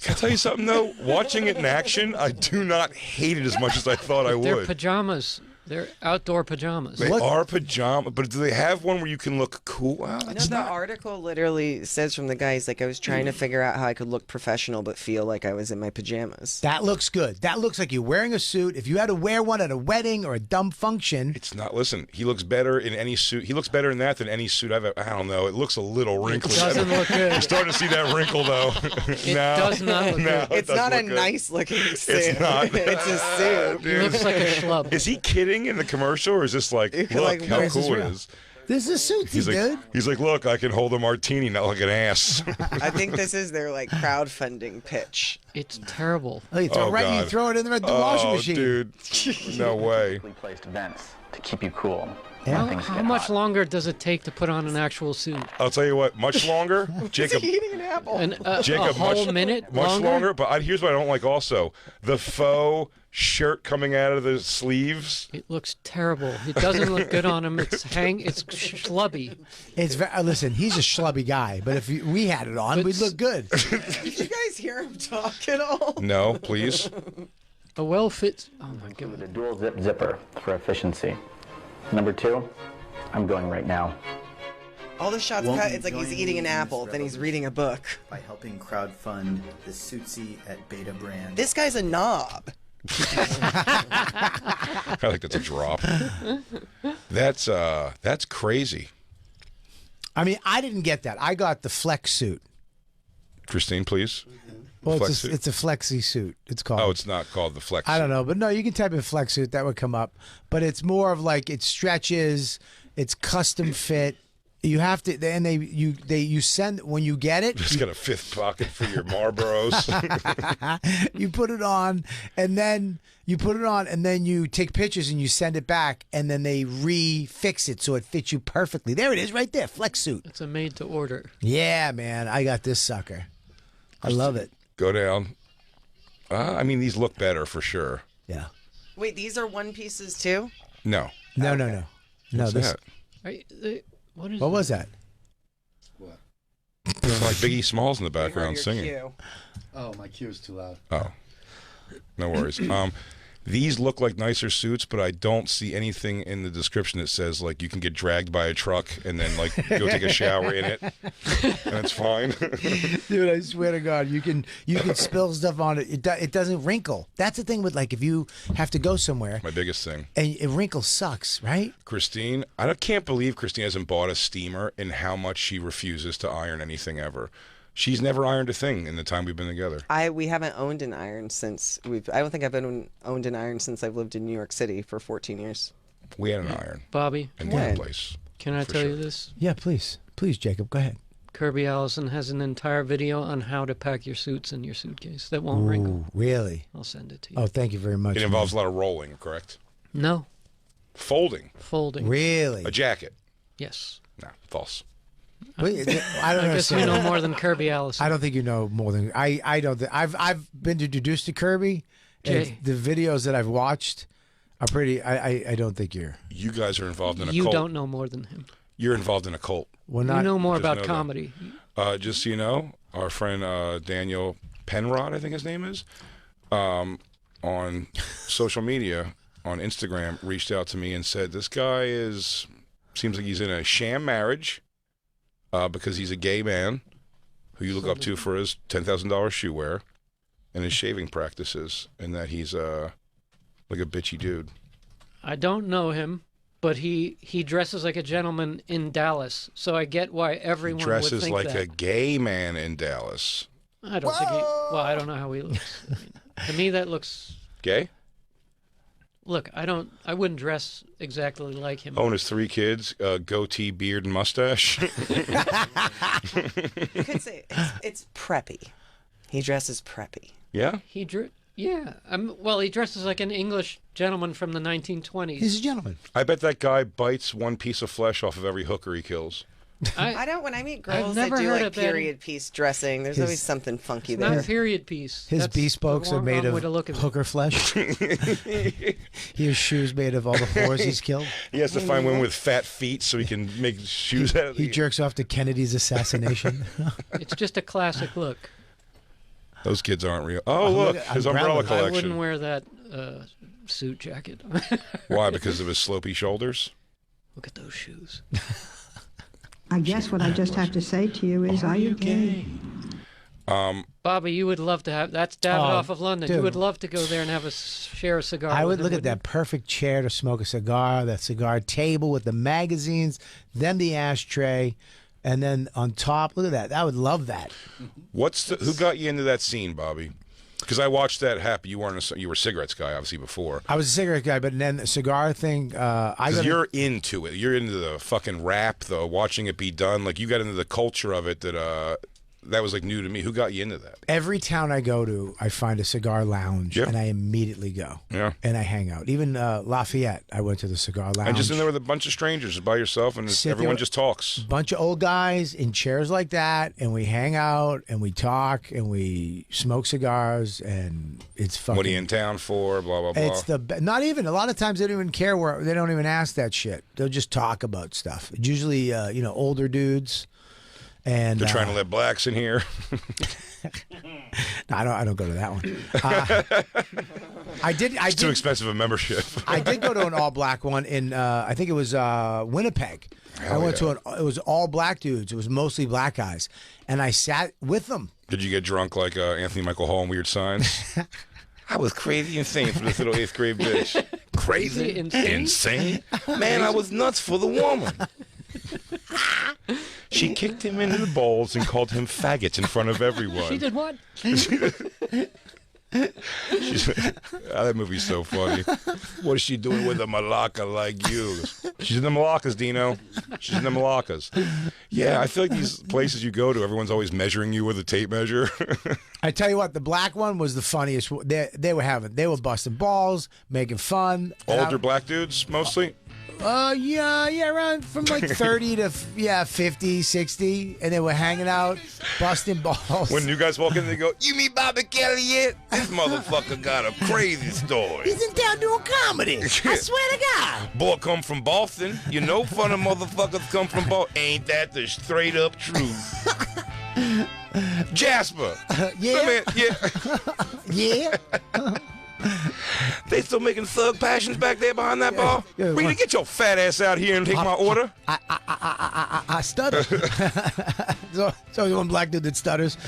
Can I tell you something, though? Watching it in action, I do not hate it as much as I thought I would.
They're pajamas. They're outdoor pajamas.
They are pajamas, but do they have one where you can look cool? Well,
The article literally says from the guy, he's like, I was trying to figure out how I could look professional but feel like I was in my pajamas.
That looks good. That looks like you're wearing a suit. If you had to wear one at a wedding or a dumb function.
It's not. Listen, he looks better in any suit. He looks better in that than any suit I've ever. I don't know. It looks a little wrinkly.
It doesn't look good.
You're starting to see that wrinkle, though.
It does not look good.
It's not a
look good.
nice looking suit.
It's not.
It's a suit.
He looks like a schlub.
Is he kidding in the commercial, or is this like, look
Like,
how
where's
cool
this
it
real?
is?
This is a Suitsy,
He's like,
dude.
look, I can hold a martini, not like an ass.
I think this is their like crowdfunding pitch.
It's terrible.
Oh, you throw,
Oh,
you
God.
throw it in the washing machine.
dude, no way.
Placed vents to keep you cool.
Yeah.
How much longer does it take to put on an actual suit?
I'll tell you what, much longer, Jacob.
Eating an apple.
A whole minute
Much longer, but here's what I don't like also. The faux shirt coming out of the sleeves.
It looks terrible. It doesn't look good on him. It's schlubby.
It's listen, he's a schlubby guy, but if we had it on, we'd look good.
Did you guys hear him talk at all?
No, please.
A well-fit... Oh, my
With
God.
a dual zip zipper for efficiency. Number 2, I'm going right now.
All the shots cut, it's like he's eating an apple, then he's reading a book.
By helping crowdfund the Suitsy at Beta Brand.
This guy's a knob.
I think that's a drop. That's crazy.
I mean, I didn't get that. I got the flex suit.
Christine, please.
Well,
Flex
it's
suit.
a flexi suit. It's called.
Oh, it's not called the flex.
I don't know, but no, you can type in flex suit. That would come up. But it's more of like it stretches. It's custom fit. You have to, and you send when you get it.
Just got a fifth pocket for your Marlboros.
You put it on, and then you take pictures and you send it back, and then they refix it so it fits you perfectly. There it is, right there, flex suit.
It's a made-to-order.
Yeah, man, I got this sucker. I love it.
Go down. I mean, these look better for sure.
Yeah.
Wait, these are one pieces too?
No.
No.
What's that?
What was that?
It's like Biggie Smalls in the background singing.
Cue.
Oh, my cue is too loud.
Oh, no worries. These look like nicer suits, but I don't see anything in the description that says like you can get dragged by a truck and then like go take a shower in it, and it's fine.
Dude, I swear to God, you can spill stuff on it. It doesn't wrinkle. That's the thing with like if you have to go somewhere.
My biggest thing.
And it wrinkles sucks, right?
Christine, can't believe Christine hasn't bought a steamer and how much she refuses to iron anything ever. She's never ironed a thing in the time we've been together.
We haven't owned an iron since I don't think I've owned an iron since I've lived in New York City for 14 years.
We had an iron.
Bobby,
in one place.
Can I tell you this?
Yeah, please. Please, Jacob, go ahead.
Kirby Allison has an entire video on how to pack your suits in your suitcase that won't wrinkle.
Really?
I'll send it to you.
Oh, thank you very much.
It involves a lot of rolling, correct?
No.
Folding.
Folding.
Really?
A jacket.
Yes.
No, false.
Wait, I don't
I guess you know more than Kirby Allison.
I don't think you know more than I don't. I've been introduced to Kirby. And the videos that I've watched are pretty. I don't think you're.
You guys are involved in a cult.
You don't know more than him.
You're involved in a cult.
Well,
you know more about comedy.
Just so you know, our friend Daniel Penrod, I think his name is, on social media, on Instagram, reached out to me and said, this guy seems like he's in a sham marriage because he's a gay man who you look up to for his $10,000 shoe wear and his shaving practices, and that he's like a bitchy dude.
I don't know him, but he dresses like a gentleman in Dallas, so I get why everyone would think that.
Dresses like a gay man in Dallas.
I don't think he... Well, I don't know how he looks. I mean, to me, that looks...
Gay?
Look, I wouldn't dress exactly like him.
Oh, and his 3 kids, goatee, beard, and mustache.
You could say it's preppy. He dresses preppy.
Yeah?
Yeah. Well, he dresses like an English gentleman from the 1920s.
He's a gentleman.
I bet that guy bites one piece of flesh off of every hooker he kills.
I don't. When I meet girls
never
that do
heard
like
of that.
period piece dressing, there's always something funky there.
Not period piece.
His
That's
bespokes
the
are made
wrong
of
way to look at it.
hooker flesh. He has shoes made of all the whores he's killed.
He has to find women with fat feet so he can make shoes out of
He jerks off to Kennedy's assassination.
It's just a classic look.
Those kids aren't real. Oh, look, his umbrella
I
collection.
wouldn't wear that suit jacket.
Why? Because of his slopey shoulders?
Look at those shoes.
I guess what I just have to say to you is, are you gay?
Bobby, you would love to have... That's David off of London.
dude.
You would love to go there and share a cigar
I
with
would look
him,
at that perfect chair to smoke a cigar, that cigar table with the magazines, then the ashtray, and then on top, look at that. I would love that.
Who got you into that scene, Bobby? Because I watched that happen. You were a cigarettes guy, obviously, before.
I was a cigarette guy, but then the cigar thing,
you're into it. You're into the fucking rap, though, watching it be done. Like, you got into the culture of it that was, like, new to me. Who got you into that?
Every town I go to, I find a cigar lounge, and I immediately go.
Yeah.
And I hang out. Even Lafayette, I went to the cigar lounge.
And just in there with a bunch of strangers by yourself, and everyone just talks.
Bunch of old guys in chairs like that, and we hang out, and we talk, and we smoke cigars, and it's fucking...
What are you in town for? Blah, blah, blah.
It's not even, a lot of times they don't even care they don't even ask that shit. They'll just talk about stuff. It's usually, older dudes. And
they're trying to let blacks in here.
No, I don't go to that one.
It's too expensive a membership.
I did go to an all black one in I think it was Winnipeg. I went to it was all black dudes. It was mostly black guys, and I sat with them.
Did you get drunk like Anthony Michael Hall in Weird Signs? I was crazy insane for this little 8th grade bitch. Crazy? Insane? Man, I was nuts for the woman. She kicked him into the balls and called him faggot in front of everyone.
She did what?
That movie's so funny. What is she doing with a Malacca like you? She's in the Malaccas, Dino. She's in the Malaccas. Yeah, I feel like these places you go to, everyone's always measuring you with a tape measure.
I tell you what, the black one was the funniest. They were busting balls, making fun.
Older black dudes, mostly?
Yeah, around from like 30 to 50, 60, and they were hanging out, busting balls.
When new guys walk in, they go, "You meet Bobby Kelly yet? This motherfucker got a crazy story.
He's in town doing comedy. I swear to God.
Boy come from Boston. You know funny motherfuckers come from Boston. Ain't that the straight up truth?" Jasper.
Yeah. Yeah.
They still making Thug Passions back there behind that bar? Rita, get your fat ass out here and take my order.
I stutter. so one black dude that stutters.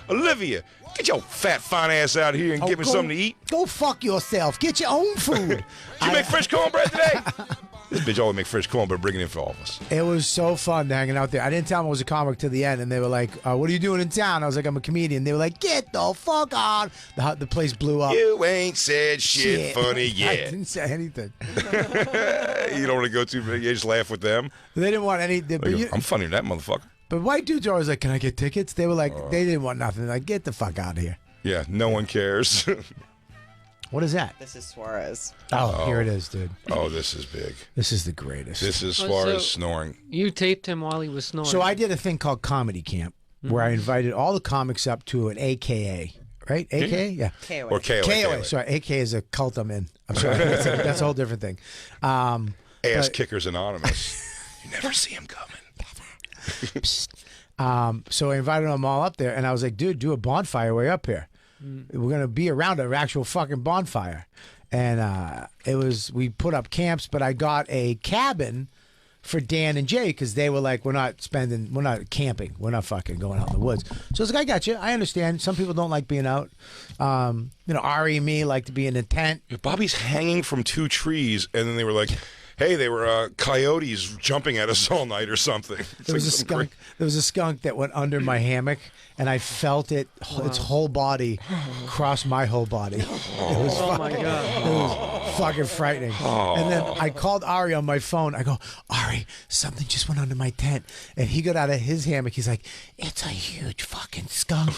Olivia, get your fat fine ass out here and give me something to eat.
Go fuck yourself. Get your own food.
You make fresh cornbread today? This bitch always make fresh corn, but bring it in for all of us.
It was so fun hanging out there. I didn't tell them I was a comic to the end, and they were like, "What are you doing in town?" I was like, "I'm a comedian." They were like, "Get the fuck on!" The place blew up.
You ain't said shit funny yet.
I didn't say anything.
You don't want to go too big. You just laugh with them.
They didn't want any.
I'm funny than that motherfucker.
But white dudes are always like, "Can I get tickets?" They were like, they didn't want nothing. They're like, "Get the fuck out of here."
Yeah, no one cares.
What is that?
This is Suarez.
Oh, here it is, dude.
Oh, this is big.
This is the greatest.
This is Suarez snoring.
You taped him while he was snoring.
So I did a thing called Comedy Camp where I invited all the comics up to an AKA, right? AKA? Yeah.
KOA.
Or KOA.
KOA. Sorry, AKA is a cult I'm in. I'm sorry. That's a whole different thing.
Ass Kickers Anonymous. You never see him coming.
So I invited them all up there, and I was like, dude, do a bonfire way up here. We're going to be around an actual fucking bonfire. And we put up camps, but I got a cabin for Dan and Jay because they were like, we're not camping. We're not fucking going out in the woods. So I was like, I got you. I understand. Some people don't like being out. Ari and me like to be in a tent.
Bobby's hanging from 2 trees, and then they were like, hey, they were coyotes jumping at us all night or something.
There was a skunk. There was a skunk that went under my hammock, and I felt it. Its whole body cross my whole body. It was
my God.
It was fucking frightening. And then I called Ari on my phone. I go, Ari, something just went under my tent. And he got out of his hammock. He's like, it's a huge fucking skunk.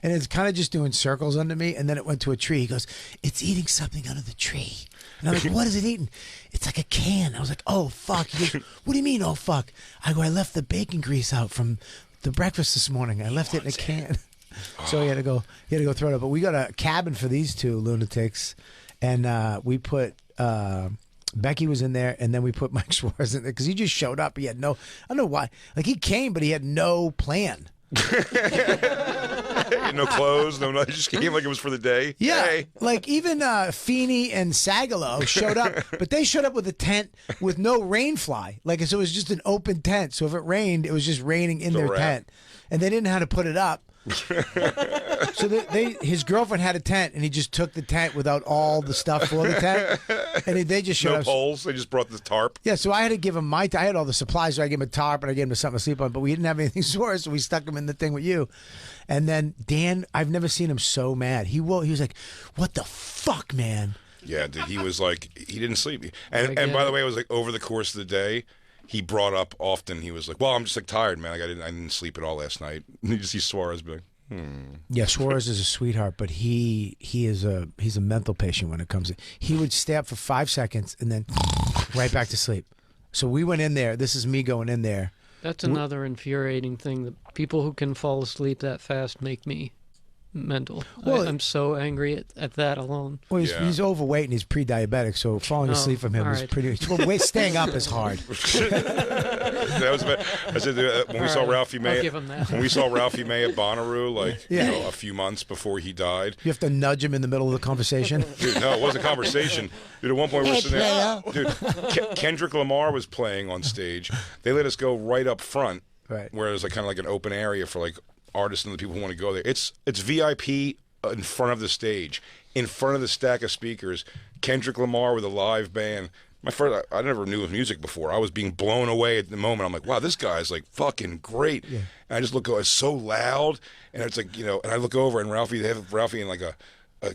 And it's kind of just doing circles under me. And then it went to a tree. He goes, it's eating something under the tree. And I'm like, what is it eating? It's like a can. I was like, oh, fuck. He goes, what do you mean, oh, fuck? I go, I left the bacon grease out from the breakfast this morning. I left it in a can. So he had to go throw it up. But we got a cabin for these 2 lunatics. And we put, Becky was in there, and then we put Mike Suarez in there because he just showed up. He had no, I don't know why. Like, he came, but he had no plan.
No clothes, no nothing. Just came like it was for the day.
Yeah,
Hey.
like even Feeney and Sagalo showed up, but they showed up with a tent with no rain fly. Like, so it was just an open tent. So if it rained, it was just raining in their tent, and they didn't know how to put it up. So his girlfriend had a tent, and he just took the tent without all the stuff for the tent, and they just showed
No
up.
poles. They just brought the tarp.
Yeah, so I had to give him I had all the supplies, so I gave him a tarp and I gave him something to sleep on, but we didn't have anything sore, so we stuck him in the thing with you. And then Dan, I've never seen him so mad. He was like, "What the fuck, man?"
Yeah, dude, he was like, he didn't sleep. And by the way, it was like over the course of the day, he brought up often. He was like, "Well, I'm just like tired, man. Like I didn't sleep at all last night." And you just see Suarez be like,
Yeah, Suarez is a sweetheart, but he's a mental patient when it comes to. He would stay up for 5 seconds and then right back to sleep. So we went in there. This is me going in there.
That's another infuriating thing. The people who can fall asleep that fast make me mental.
Well,
I'm so angry at that alone.
Well, he's overweight and he's pre-diabetic, so falling asleep from him is pretty. Well, staying up is hard.
That was I said when we saw Ralphie May.
I'll give him that.
When we saw Ralphie May at Bonnaroo, like a few months before he died.
You have to nudge him in the middle of the conversation.
Dude, no, it wasn't a conversation. Dude, at one point we're sitting there. Dude, Kendrick Lamar was playing on stage. They let us go right up front,
right,
where there's like kind of like an open area for like artists and the people who want to go there. It's VIP in front of the stage, in front of the stack of speakers. Kendrick Lamar with a live band. I never knew of music before. I was being blown away at the moment. I'm like, wow, this guy's like fucking great. Yeah. And I just look, it's so loud, and it's like, and I look over and they have Ralphie in like a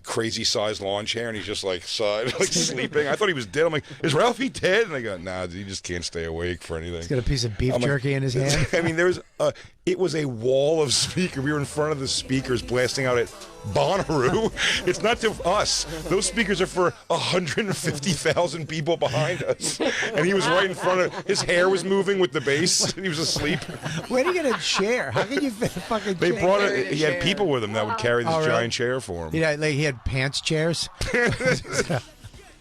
crazy sized lawn chair, and he's just like sleeping. I thought he was dead. I'm like, is Ralphie dead? And they go, nah, he just can't stay awake for anything.
He's got a piece of beef jerky in his hand.
I mean, it was a wall of speakers. We were in front of the speakers blasting out at Bonnaroo. It's not to us. Those speakers are for 150,000 people behind us. And he was right in front of. His hair was moving with the bass, and he was asleep.
Where do you get a chair? How can you fit a fucking
They
chair?
brought it. He had people with him that would carry this giant chair for him.
Yeah, like he had pants chairs.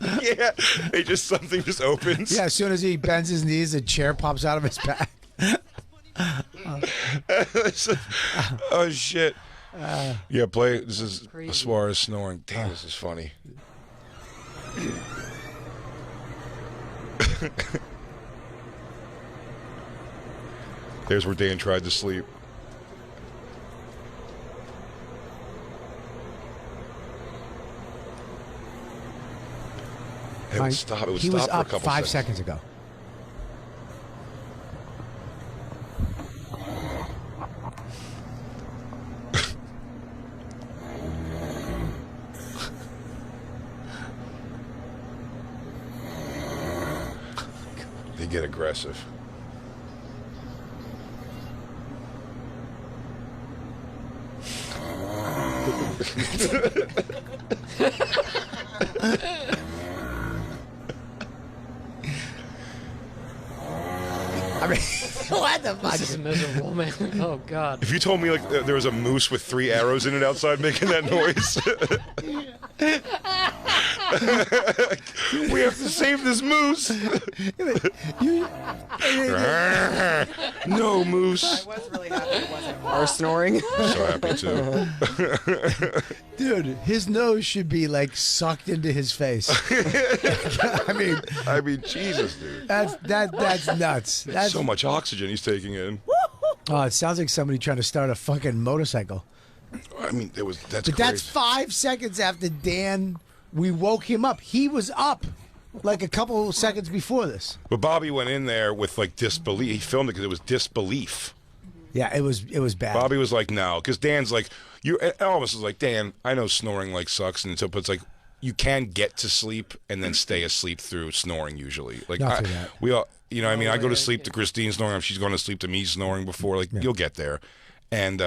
Yeah, something just opens.
Yeah, as soon as he bends his knees, a chair pops out of his back.
Oh shit. Yeah, play. This is Suarez snoring. Damn, this is funny. There's where Dan tried to sleep. It would stop. It would
he
stop
was
for a
up
couple
5
seconds.
seconds ago.
They get aggressive.
I mean, what the fuck?
This is miserable, man. Oh God.
If you told me like there was a moose with 3 arrows in it outside making that noise, we have to save this moose. No moose.
I was really happy it wasn't our snoring.
So happy too.
Dude, his nose should be like sucked into his face. I mean,
Jesus, dude.
That's nuts. That's
So much oxygen he's taking in.
Oh, it sounds like somebody trying to start a fucking motorcycle.
I mean, that's
But
crazy.
that's 5 seconds after Dan. We woke him up. He was up like a couple seconds before this.
But Bobby went in there with like disbelief. He filmed it because it was disbelief.
Yeah, it was bad.
Bobby was like, no, because Dan's like, Elvis is like, Dan, I know snoring like sucks, and so, but it's like, you can get to sleep and then stay asleep through snoring usually. Like
Not through that.
we all, you know, I mean, I go to sleep to Christine snoring. She's going to sleep to me snoring before. Like you'll get there, and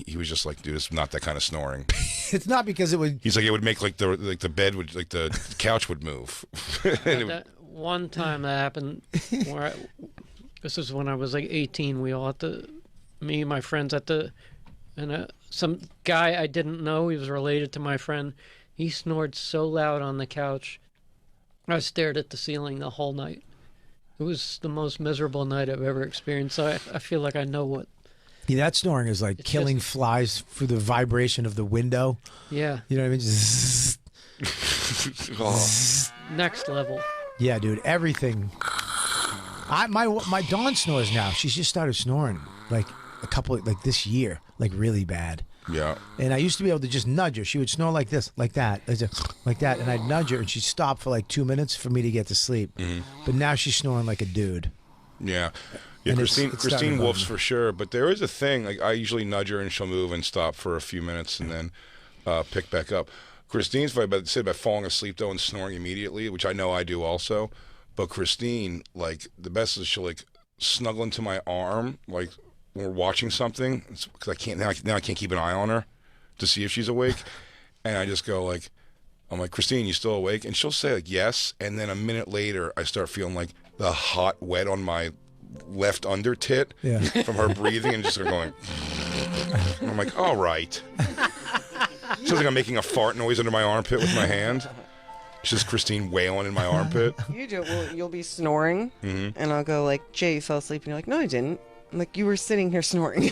he was just like, dude, it's not that kind of snoring.
It's not because it would.
He's like, it would make like the bed would like the couch would move. And it would-
That one time that happened, where this is when I was like 18. We all had to, me and my friends and some guy I didn't know. He was related to my friend. He snored so loud on the couch. I stared at the ceiling the whole night. It was the most miserable night I've ever experienced. So I feel like I know what.
Yeah, that snoring is like killing flies through the vibration of the window.
Yeah.
You know what I mean? Zzz.
Next level.
Yeah, dude. Everything. My Dawn snores now. She's just started snoring like this year, like really bad.
Yeah.
And I used to be able to just nudge her. She would snore like this, like that, like that, and I'd nudge her, and she'd stop for like 2 minutes for me to get to sleep.
Mm-hmm.
But now she's snoring like a dude.
Yeah. Yeah,
And
Christine
it's starting to
wolfs
bother me.
for sure, but there is a thing, like I usually nudge her and she'll move and stop for a few minutes and then pick back up. Christine's said by falling asleep though and snoring immediately, which I know I do also, but Christine, like the best is she'll like snuggle into my arm, like when we're watching something, because I can't keep an eye on her to see if she's awake, and I just go like, I'm like, Christine, you still awake? And she'll say like yes, and then a minute later I start feeling like the hot wet on my left under tit from her breathing and just start going. And I'm like, all right. Sounds like I'm making a fart noise under my armpit with my hand. It's just Christine wailing in my armpit.
You do. Well, you'll be snoring, and I'll go like, Jay, you fell asleep, and you're like, no, I didn't. I'm like, you were sitting here snoring.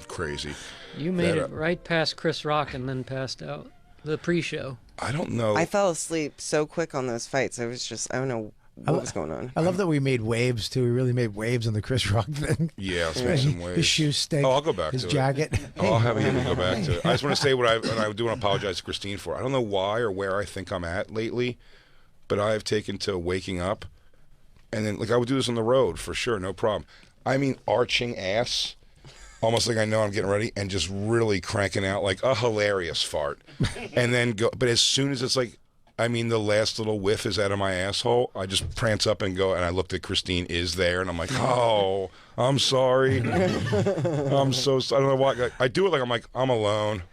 Crazy.
You made it right past Chris Rock and then passed out. The pre-show.
I don't know.
I fell asleep so quick on those fights. I don't know what was going on.
I love that we made waves too. We really made waves on the Chris Rock thing.
Yeah, let's make some waves.
His shoes stink.
Oh, I'll go back
his
to
jacket.
it. Oh, I'll have him go back to it. I just want to say what I do want to apologize to Christine for. I don't know why or where I think I'm at lately, but I have taken to waking up, and then like I would do this on the road for sure, no problem. I mean, arching ass, almost like I know I'm getting ready, and just really cranking out like a hilarious fart, and then go. But as soon as it's like, I mean, the last little whiff is out of my asshole, I just prance up and go, and I looked at Christine is there, and I'm like, oh, I'm sorry. I'm so sorry. I don't know why. I do it like I'm alone.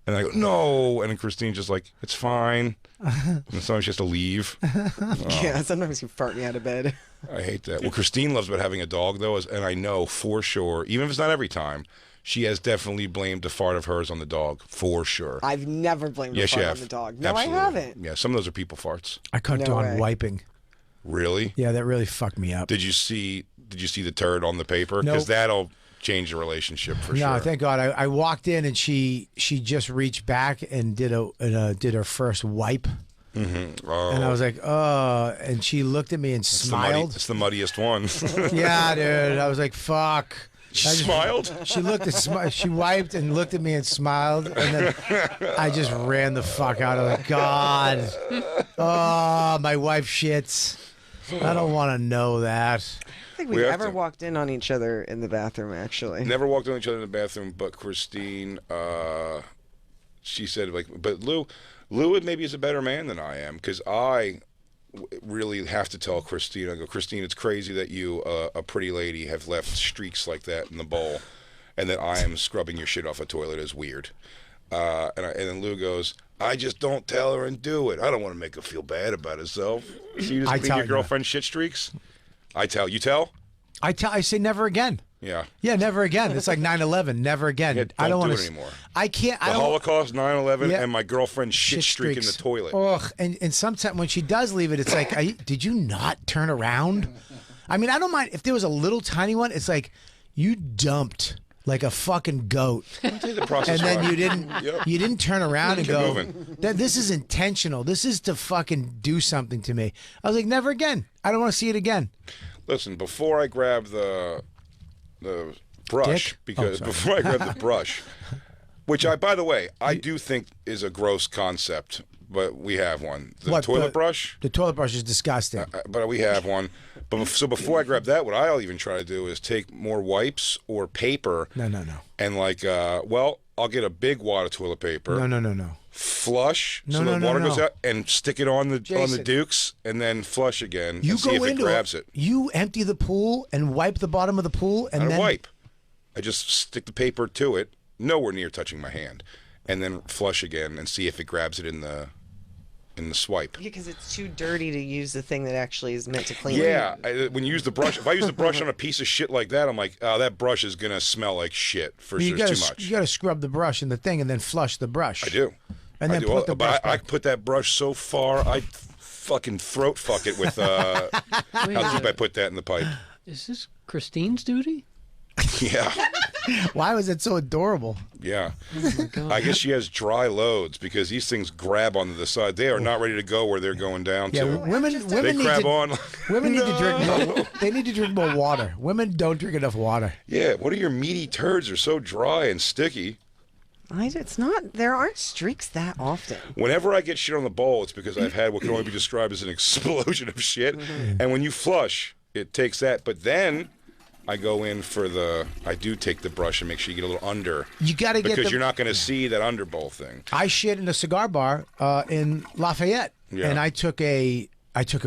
And I go, no. And then Christine's just like, it's fine. And sometimes she has to leave.
Yeah, sometimes you fart me out of bed.
I hate that. What Christine loves about having a dog, though, is, and I know for sure, even if it's not every time, she has definitely blamed a fart of hers on the dog, for sure.
I've never blamed a
Yes, you
fart
have.
on the dog. No,
Absolutely.
I haven't.
Yeah, some of those are people farts.
I caught
No
Dawn
way.
wiping.
Really?
Yeah, that really fucked me up.
Did you see the turd on the paper? Because
Nope.
that'll change the relationship for
No,
sure.
thank God. I walked in and she just reached back and did her first wipe.
Mm-hmm. Oh,
And I was like, oh, and she looked at me and smiled.
it's the muddiest one.
Yeah, dude. I was like, fuck.
She smiled?
She looked at she wiped and looked at me and smiled, and then I just ran the fuck out of it. God. Oh, my wife shits. I don't want to know that.
I think we ever walked in on each other in the bathroom, actually.
Never walked on each other in the bathroom, but Christine, she said, like, but Lou maybe is a better man than I am, because I really have to tell Christine, I go, Christine, it's crazy that you, a pretty lady, have left streaks like that in the bowl, and that I am scrubbing your shit off a toilet is weird. And then Lou goes, I just don't tell her and do it. I don't want to make her feel bad about herself. So you just clean your girlfriend's shit streaks? I tell. You tell?
I say never again.
Yeah.
Yeah, never again. It's like 9/11. Never again.
Yeah,
I don't
do
want
it anymore.
I can't.
The Holocaust, 9/11,
Yeah.
and my girlfriend's shit streak in the toilet.
Ugh. And sometimes when she does leave it, it's like, did you not turn around? I mean, I don't mind if there was a little tiny one. It's like you dumped like a fucking goat,
I'll tell you the process.
and then
why.
you didn't turn around and
Keep
go,
moving.
this is intentional. This is to fucking do something to me. I was like, never again. I don't want to see it again.
Listen, before I grab the brush,
Dick?
because
Oh,
before I grab the brush, which by the way, I do think is a gross concept, but we have one. The
What,
toilet brush.
The toilet brush is disgusting.
But we have one. But so before I grab that, what I'll even try to do is take more wipes or paper.
No.
And I'll get a big wad of toilet paper.
No.
Flush
No,
so
no,
the
no,
water
no.
goes out, and stick it on the
Jason.
dukes, and then flush again
You
and see
go
if it
into
grabs it.
You empty the pool and wipe the bottom of the pool, and
I don't
then
wipe. I just stick the paper to it, nowhere near touching my hand, and then flush again and see if it grabs it in the swipe.
Yeah, because it's too dirty to use the thing that actually is meant to clean.
Yeah, when you use the brush, if I use the brush on a piece of shit like that, I'm like, oh, that brush is gonna smell like shit for sure. It's too much.
You gotta scrub the brush in the thing and then flush the brush.
I do.
And then
I do.
put the brush
But I
back.
put that brush so far, I fucking throat fuck it with. How deep I put that in the pipe?
Is this Christine's duty?
Yeah.
Why was it so adorable?
Yeah.
God.
I guess she has dry loads because these things grab onto the side. They are not ready to go where they're going down
Yeah,
to.
women
They
need
grab
to,
on.
Women need to drink more. They need to drink more water. Women don't drink enough water.
Yeah, what are your meaty turds? Are so dry and sticky.
It's not. There aren't streaks that often.
Whenever I get shit on the bowl, it's because I've had what can only be described as an explosion of shit. And when you flush, it takes that. But then I go in for I do take the brush and make sure you get a little under.
You got to get
because you're not going to see that under bowl thing.
I shit in a cigar bar in Lafayette,
Yeah.
and I took a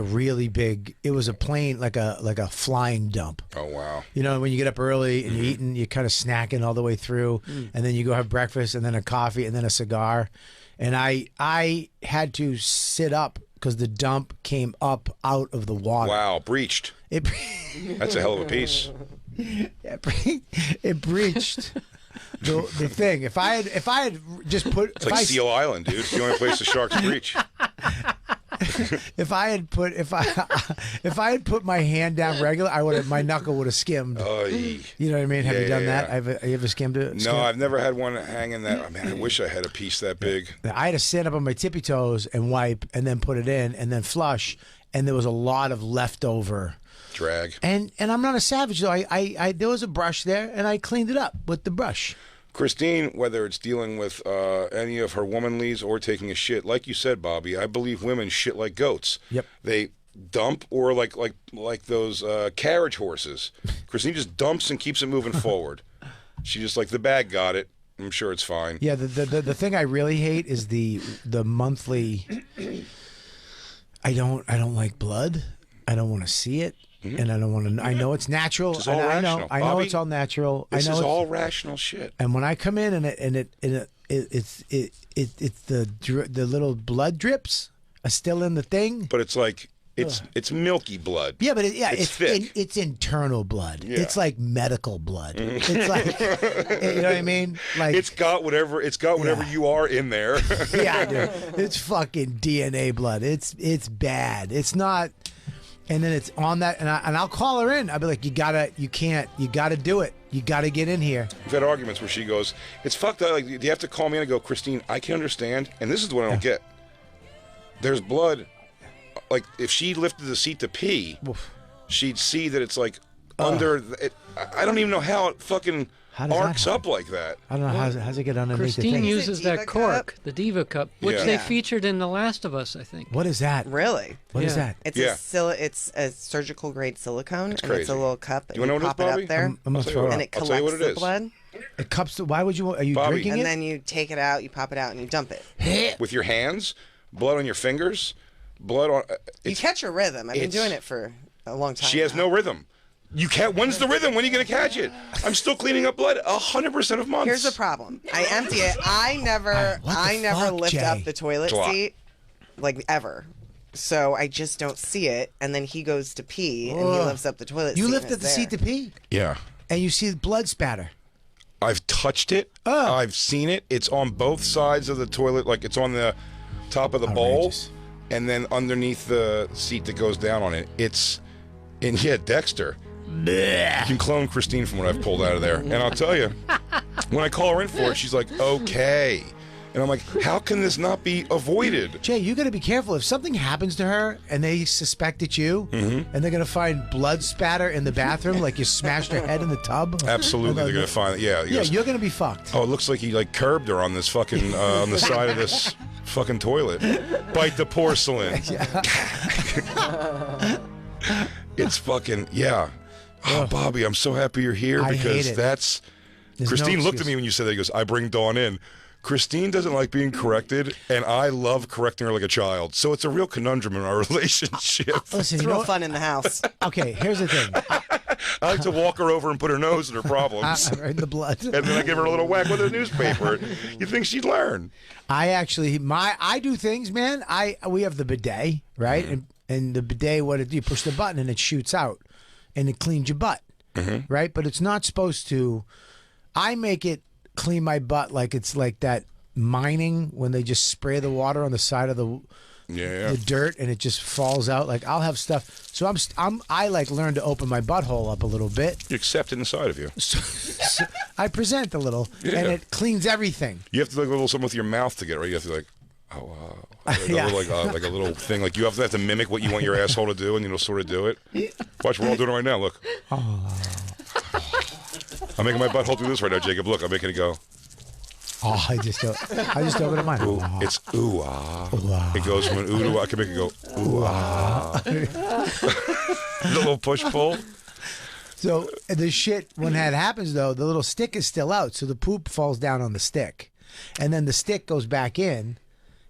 really big. It was a plane, like a flying dump.
Oh wow!
You know, when you get up early and you're eating, you're kind of snacking all the way through, and then you go have breakfast, and then a coffee, and then a cigar. And I had to sit up because the dump came up out of the water.
Wow, breached. That's a hell of a piece.
It breached the thing. If I had just put
It's like Seal Island, dude. It's the only place the sharks breach.
If I had put my hand down regular, my knuckle would have skimmed.
Oy.
You know what I mean? Have
Yeah,
you done
yeah,
that?
yeah.
Have you ever skimmed it?
No, I've never had one hanging that. Oh, man, I wish I had a piece that big.
I had to stand up on my tippy toes and wipe, and then put it in, and then flush. And there was a lot of leftover
drag.
And I'm not a savage though. I there was a brush there, and I cleaned it up with the brush.
Christine, whether it's dealing with any of her womanlies or taking a shit, like you said, Bobby, I believe women shit like goats.
Yep.
They dump or like those carriage horses. Christine just dumps and keeps it moving forward. She just like the bag got it. I'm sure it's fine.
Yeah. The thing I really hate is the monthly. I don't like blood. I don't want to see it. And I don't want to. I know it's natural.
It's all
I
rational.
know
Bobby,
it's all natural.
This
I know
is
it's
all rational shit.
And when I come in it's the little blood drips are still in the thing.
But it's like it's milky blood.
Yeah, but it's
thick.
It's internal blood.
Yeah.
It's like medical blood. It's like you know what I mean? Like
it's got whatever you are in there.
Yeah, dude. It's fucking DNA blood. It's bad. It's not. And then it's on that, and I'll call her in. I'll be like, you gotta do it. You gotta get in here.
We've had arguments where she goes, it's fucked up. Like, you have to call me in and go, Christine, I can understand. And this is what I don't get. There's blood. Like, if she lifted the seat to pee, she'd see that it's like under it. I don't even know how it fucking
How does that
arcs up like that.
I don't know how's it get underneath the
Christine
thing.
uses that cork, the Diva Cup, which
Yeah.
they
Yeah.
featured in The Last of Us, I think.
What is that?
Really?
What is that?
It's
Yeah.
it's a surgical grade silicone, and it's
crazy.
a little cup, and
You wanna know what
pop
it is,
it
Bobby?
up there,
I'm gonna
I'll tell you
throw
what.
it
and
up.
it
I'll tell you
collects
what it
the
is.
blood,
It cups. Why would you? Are you
Bobby.
drinking
and
it?
then you take it out, you pop it out, and you dump it.
With your hands, blood on your fingers, blood on.
You catch a rhythm. I've been
it's-
doing it for a long time.
She has
now.
no rhythm. You can't. When's the rhythm? When are you gonna catch it? I'm still cleaning up blood 100% of months.
Here's the problem. I empty it. I never
fuck,
lift
Jay?
up the toilet
It's a lot.
seat, like ever. So I just don't see it, and then he goes to pee, and he
Ugh.
lifts up the toilet seat.
You
and
lift up
it's
the seat
there.
to pee,
Yeah.
and you see blood spatter.
I've touched it.
Oh.
I've seen it. It's on both sides of the toilet, like it's on the top of the bowl,
Outrageous.
and then underneath the seat that goes down on it. It's, and yeah, Dexter. You can clone Christine from what I've pulled out of there. And I'll tell you, when I call her in for it, she's like, okay. And I'm like, how can this not be avoided?
Jay, you got to be careful. If something happens to her and they suspect it's you, and they're gonna find blood spatter in the bathroom, like you smashed her head in the tub.
Absolutely, they're gonna find it. Yeah, he
Yeah,
goes,
you're gonna be fucked.
oh, it looks like he like curbed her on this fucking on the side of this fucking toilet. Bite the porcelain. It's fucking yeah. Oh, Bobby, I'm so happy you're here
I hate
because
it.
that's.
There's
Christine
no
looked at
excuse.
me when you said that. He goes, "I bring Dawn in." Christine doesn't like being corrected, and I love correcting her like a child. So it's a real conundrum in our relationship.
Listen,
It's
you know
real
what?
fun in the house.
Okay, here's the thing.
I like to walk her over and put her nose in her problems,
In the blood.
and then I give her a little whack with a newspaper. You think she'd learn?
I actually, I do things, man. We have the bidet, right? And the bidet, you push the button and it shoots out, and it cleans your butt, right? But it's not supposed to. I make it clean my butt like it's like that mining when they just spray the water on the side of the dirt and it just falls out. Like I'll have stuff. So I like learn to open my butthole up a little bit.
You accept it inside of you.
So I present a little,
Yeah.
and it cleans everything.
You have to like a little something with your mouth to get it right. You have to like, like,
Yeah.
like a little thing. Like you have to mimic what you want your asshole to do, and you'll sort of do it. Watch, we're all doing it right now. Look. I'm making my butthole do this right now, Jacob. Look, I'm making it go.
Oh, I just open mine.
Ooh, it's ooh ah. It goes from an ooh to ah. I can make it go ooh ah. The little push pull.
So the shit, when that happens though, the little stick is still out, so the poop falls down on the stick, and then the stick goes back in.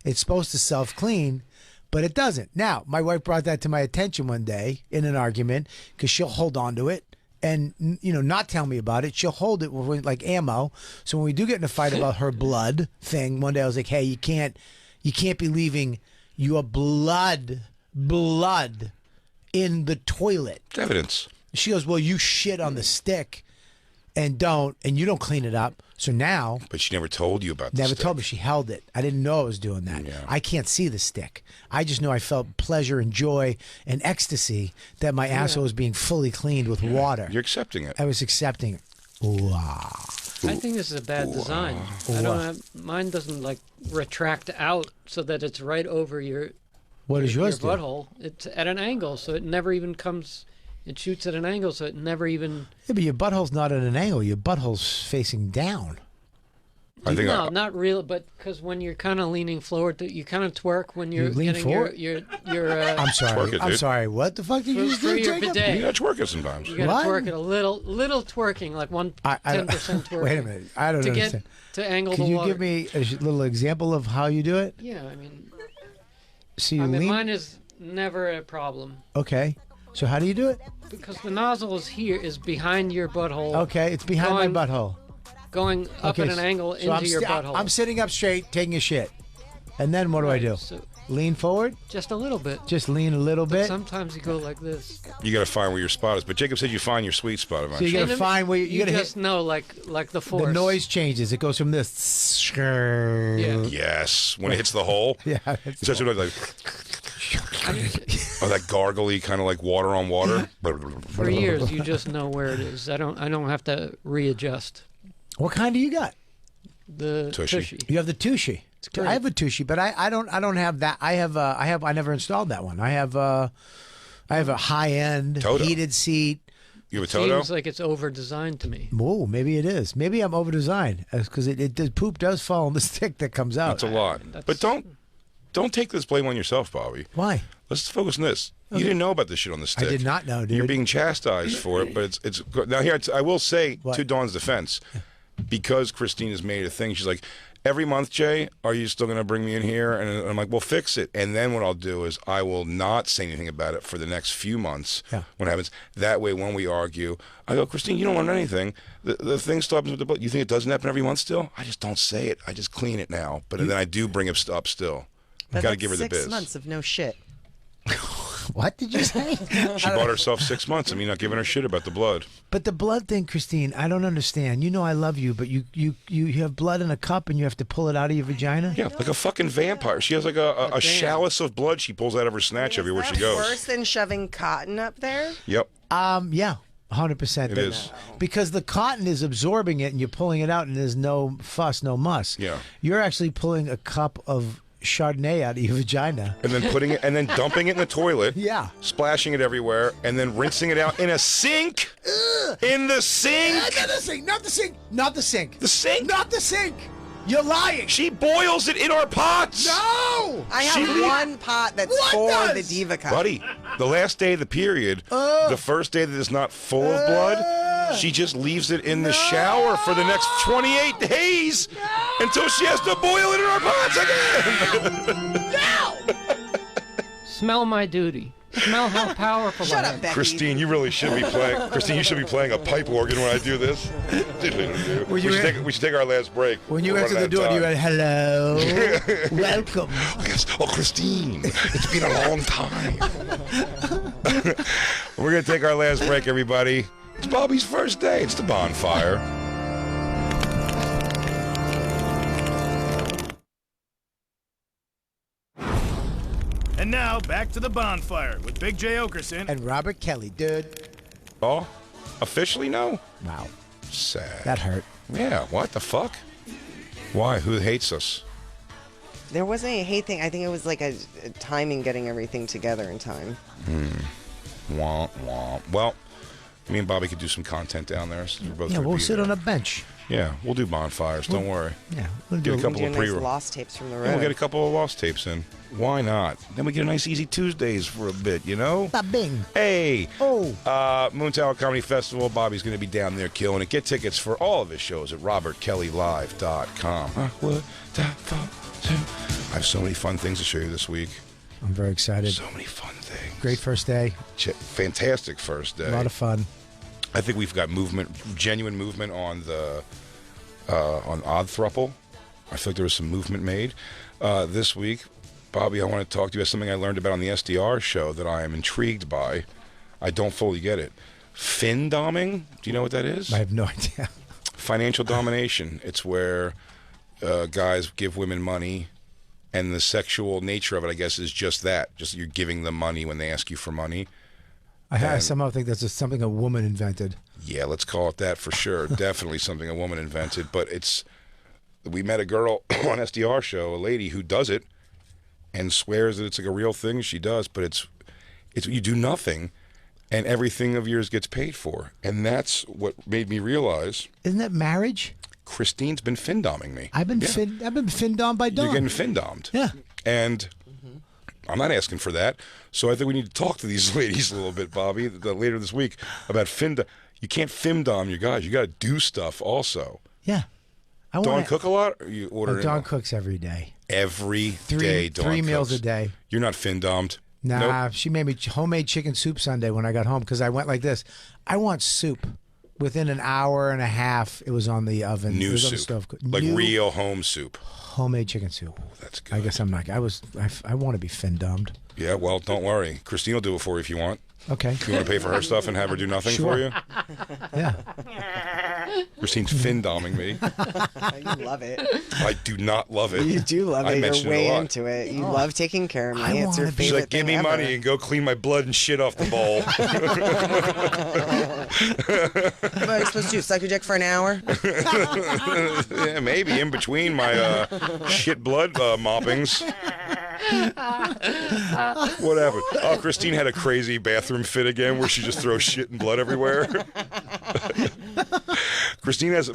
It's supposed to self clean, but it doesn't. Now, my wife brought that to my attention one day in an argument because she'll hold on to it and not tell me about it. She'll hold it with like ammo. So when we do get in a fight about her blood thing, one day I was like, "Hey, you can't be leaving your blood in the toilet."
Evidence.
She goes, "Well, you shit on the stick and you don't clean it up." So now,
But she never told you about this.
never told me. She held it. I didn't know I was doing that.
Yeah.
I can't see the stick. I just know I felt pleasure and joy and ecstasy that my asshole was being fully cleaned with water.
You're accepting it.
I was accepting it. Ooh, ah.
I think this is a bad design. I don't have, mine doesn't like retract out so that it's right over your
What does yours do?
butthole. It's at an angle, so it never even comes. It shoots at an angle, so it never even.
Yeah, but your butthole's not at an angle. Your butthole's facing down.
I think
No, not real, but because when you're kind of leaning forward, you kind of twerk when you're
You lean
getting
forward?
your
I'm sorry.
Twerk it,
I'm
dude.
sorry. What the fuck did you just
for
do,
your
Jacob?
bidet.
You gotta twerk it sometimes.
You gotta
What?
twerk it a little twerking, like 10% twerking.
Wait a minute. I don't
to
understand.
get to angle
Can
the
you
water.
give me a little example of how you do it?
Yeah, I mean,
So you
I mean,
lean.
mine is never a problem
Okay. So how do you do it?
because the nozzle is behind your butthole.
Okay, it's behind
Going-
my butthole.
Going up at an angle
so
into
I'm
your
sti-
butthole.
I'm sitting up straight, taking a shit. And then what do I do?
So
Lean forward?
just a little bit.
Just lean a little bit?
Sometimes you go like this.
You gotta find where your spot is. But Jacob said you find your sweet spot
So
eventually.
you gotta find where you gotta
just
hit.
know like the force.
The noise changes. It goes from this.
Yeah.
Yes, when it hits the hole.
Yeah.
It's just like oh, that gargly kind of like water on water.
For years, you just know where it is. I don't have to readjust.
What kind do you got?
The
Tushy.
tushy.
You have the Tushy.
great.
I have a Tushy, but I don't have that. I never installed that one. I have a high end
Toto.
heated seat,
You have a Toto?
Seems like it's over-designed to me.
Whoa, maybe it is. Maybe I'm over-designed because poop does fall on the stick that comes out.
That's a lot. But don't take this blame on yourself, Bobby.
Why?
Let's focus on this. You didn't know about this shit on the stick.
I did not know, dude.
You're being chastised for it, but it's now here. I will say to Dawn's defense, because Christine has made it a thing. She's like, every month, Jay, are you still going to bring me in here? And I'm like, well, fix it. And then what I'll do is I will not say anything about it for the next few months.
Yeah.
When it happens, that way when we argue, I go, Christine, you don't learn anything. The thing still happens with the blood. You think it doesn't happen every month still? I just don't say it. I just clean it now. But then I do bring it up still.
But
Got to give her the biz.
6 months of no shit.
What did you say?
She bought herself 6 months of me not giving her shit about the blood.
But the blood thing, Christine, I don't understand. You know I love you, but you have blood in a cup and you have to pull it out of your vagina?
Yeah, like a fucking vampire. She has like a chalice of blood she pulls out of her snatch everywhere she goes.
Worse than shoving cotton up there?
Yep.
Yeah. 100%.
It is.
Because the cotton is absorbing it and you're pulling it out and there's no fuss, no muss.
Yeah.
You're actually pulling a cup of Chardonnay out of your vagina.
And then putting it, and then dumping it in the toilet.
Yeah.
Splashing it everywhere, and then rinsing it out in a sink. In the sink.
Not the sink. Not the sink. Not the sink.
The sink.
Not the sink. You're lying.
She boils it in our pots.
No.
I have one pot that's for the Diva cup.
Buddy, the last day of the period, the first day that is not full of blood, she just leaves it in the shower for the next 28 days until she has to boil it in our pots again.
No.
Smell my duty. Smell how powerful
Shut
I
up,
am.
Becky.
Christine, you really should be playing. Christine, you should be playing a pipe organ when I do this. We should take our last break.
When you
We're
enter the
running
door,
out of
you
time.
went, hello, welcome.
Yes. Oh, Christine, it's been a long time. We're going to take our last break, everybody. It's Bobby's first day. It's the bonfire.
And now, back to the bonfire with Big J. Okerson.
And Robert Kelly, dude.
Oh, officially no?
Wow.
Sad.
That hurt.
Yeah, what the fuck? Why? Who hates us?
There wasn't a hate thing. I think it was like a timing getting everything together in time.
Womp, womp. Well, me and Bobby could do some content down there. So we're both
Yeah,
gonna
we'll
be
sit
there.
on a bench.
Yeah, we'll do bonfires. Don't worry.
Yeah, we'll
Get a
do
couple
Do
of
nice
pre-roll.
lost tapes from the road.
Yeah, we'll get a couple of lost tapes in. Why not? Then we get a nice easy Tuesdays for a bit, you know?
Ba-bing.
Hey!
Oh.
Moon Tower Comedy Festival. Bobby's going to be down there killing it. Get tickets for all of his shows at robertkellylive.com. I have so many fun things to show you this week.
I'm very excited.
So many fun things.
Great first day.
Fantastic first day.
A lot of fun.
I think we've got movement, genuine movement on the on Odd Thruple. I feel like there was some movement made this week. Bobby, I want to talk to you about something I learned about on the SDR show that I am intrigued by. I don't fully get it. Fin doming? Do you know what that is?
I have no idea.
Financial domination. It's where guys give women money, and the sexual nature of it, I guess, is just that. Just you're giving them money when they ask you for money.
I somehow think that's just something a woman invented.
Yeah, let's call it that for sure. Definitely something a woman invented. But we met a girl on SDR show, a lady who does it and swears that it's like a real thing. She does, but it's you do nothing and everything of yours gets paid for. And that's what made me realize.
Isn't that marriage?
Christine's been fin-doming me.
I've been fin-dommed by Dawn.
You're getting fin-dommed.
Yeah.
And I'm not asking for that. So I think we need to talk to these ladies a little bit, Bobby, later this week about You can't fin-dom your guys. You got to do stuff also.
Yeah.
Dawn cook a lot? Or you order
Dawn cooks every day.
Every day, Dawn
Three meals
cooks.
a day.
You're not fin-dommed?
Nah,
Nope.
she made me homemade chicken soup Sunday when I got home because I went like this. I want soup. Within an hour and a half, it was on the oven. It
New
was on the
soup.
stove.
Like
New
real home soup.
homemade chicken soup.
Oh, that's good.
I guess I'm not. I want to be fin-dommed.
Yeah, well, don't worry. Christine will do it for you if you want.
Okay.
You want to pay for her stuff and have her do nothing
Sure.
for you?
Yeah.
Christine's fin-doming me.
You love it.
I do not love it.
You do love
I
it.
mention
You're way
it a lot.
into it. You love taking care of me. It's your favorite
She's like, give me
thing
money
ever."
and go clean my blood and shit off the bowl.
What am I supposed to do? Suck your dick for an hour?
Yeah, maybe in between my shit blood moppings. What happened? Oh, Christine had a crazy bathroom fit again where she just throws shit and blood everywhere. Christine has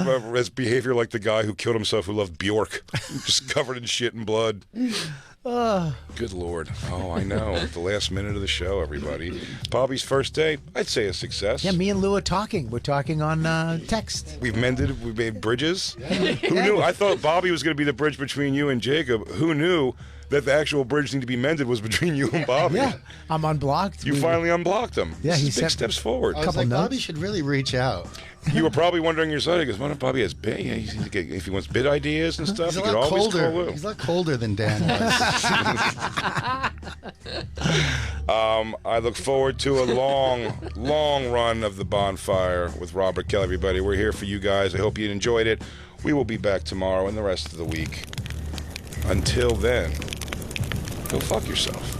behavior like the guy who killed himself who loved Bjork, just covered in shit and blood. Good Lord. Oh, I know. The last minute of the show, everybody. Bobby's first day, I'd say a success.
Yeah, me and Lou are talking. We're talking on text.
We've made bridges. Who knew? I thought Bobby was going to be the bridge between you and Jacob. Who knew that the actual bridge need to be mended was between you and Bobby?
Yeah, I'm unblocked.
You finally unblocked him.
Yeah,
he
he
big
sent
steps forward.
I was like, Bobby should really reach out.
You were probably wondering yourself, because what if Bobby has bid? If he wants bid ideas and stuff,
He's
he
a
could
lot
always call
colder.
Lou.
He's a lot colder than Dan was.
I look forward to a long run of the Bonfire with Robert Kelly, everybody. We're here for you guys. I hope you enjoyed it. We will be back tomorrow and the rest of the week. Until then, go fuck yourself.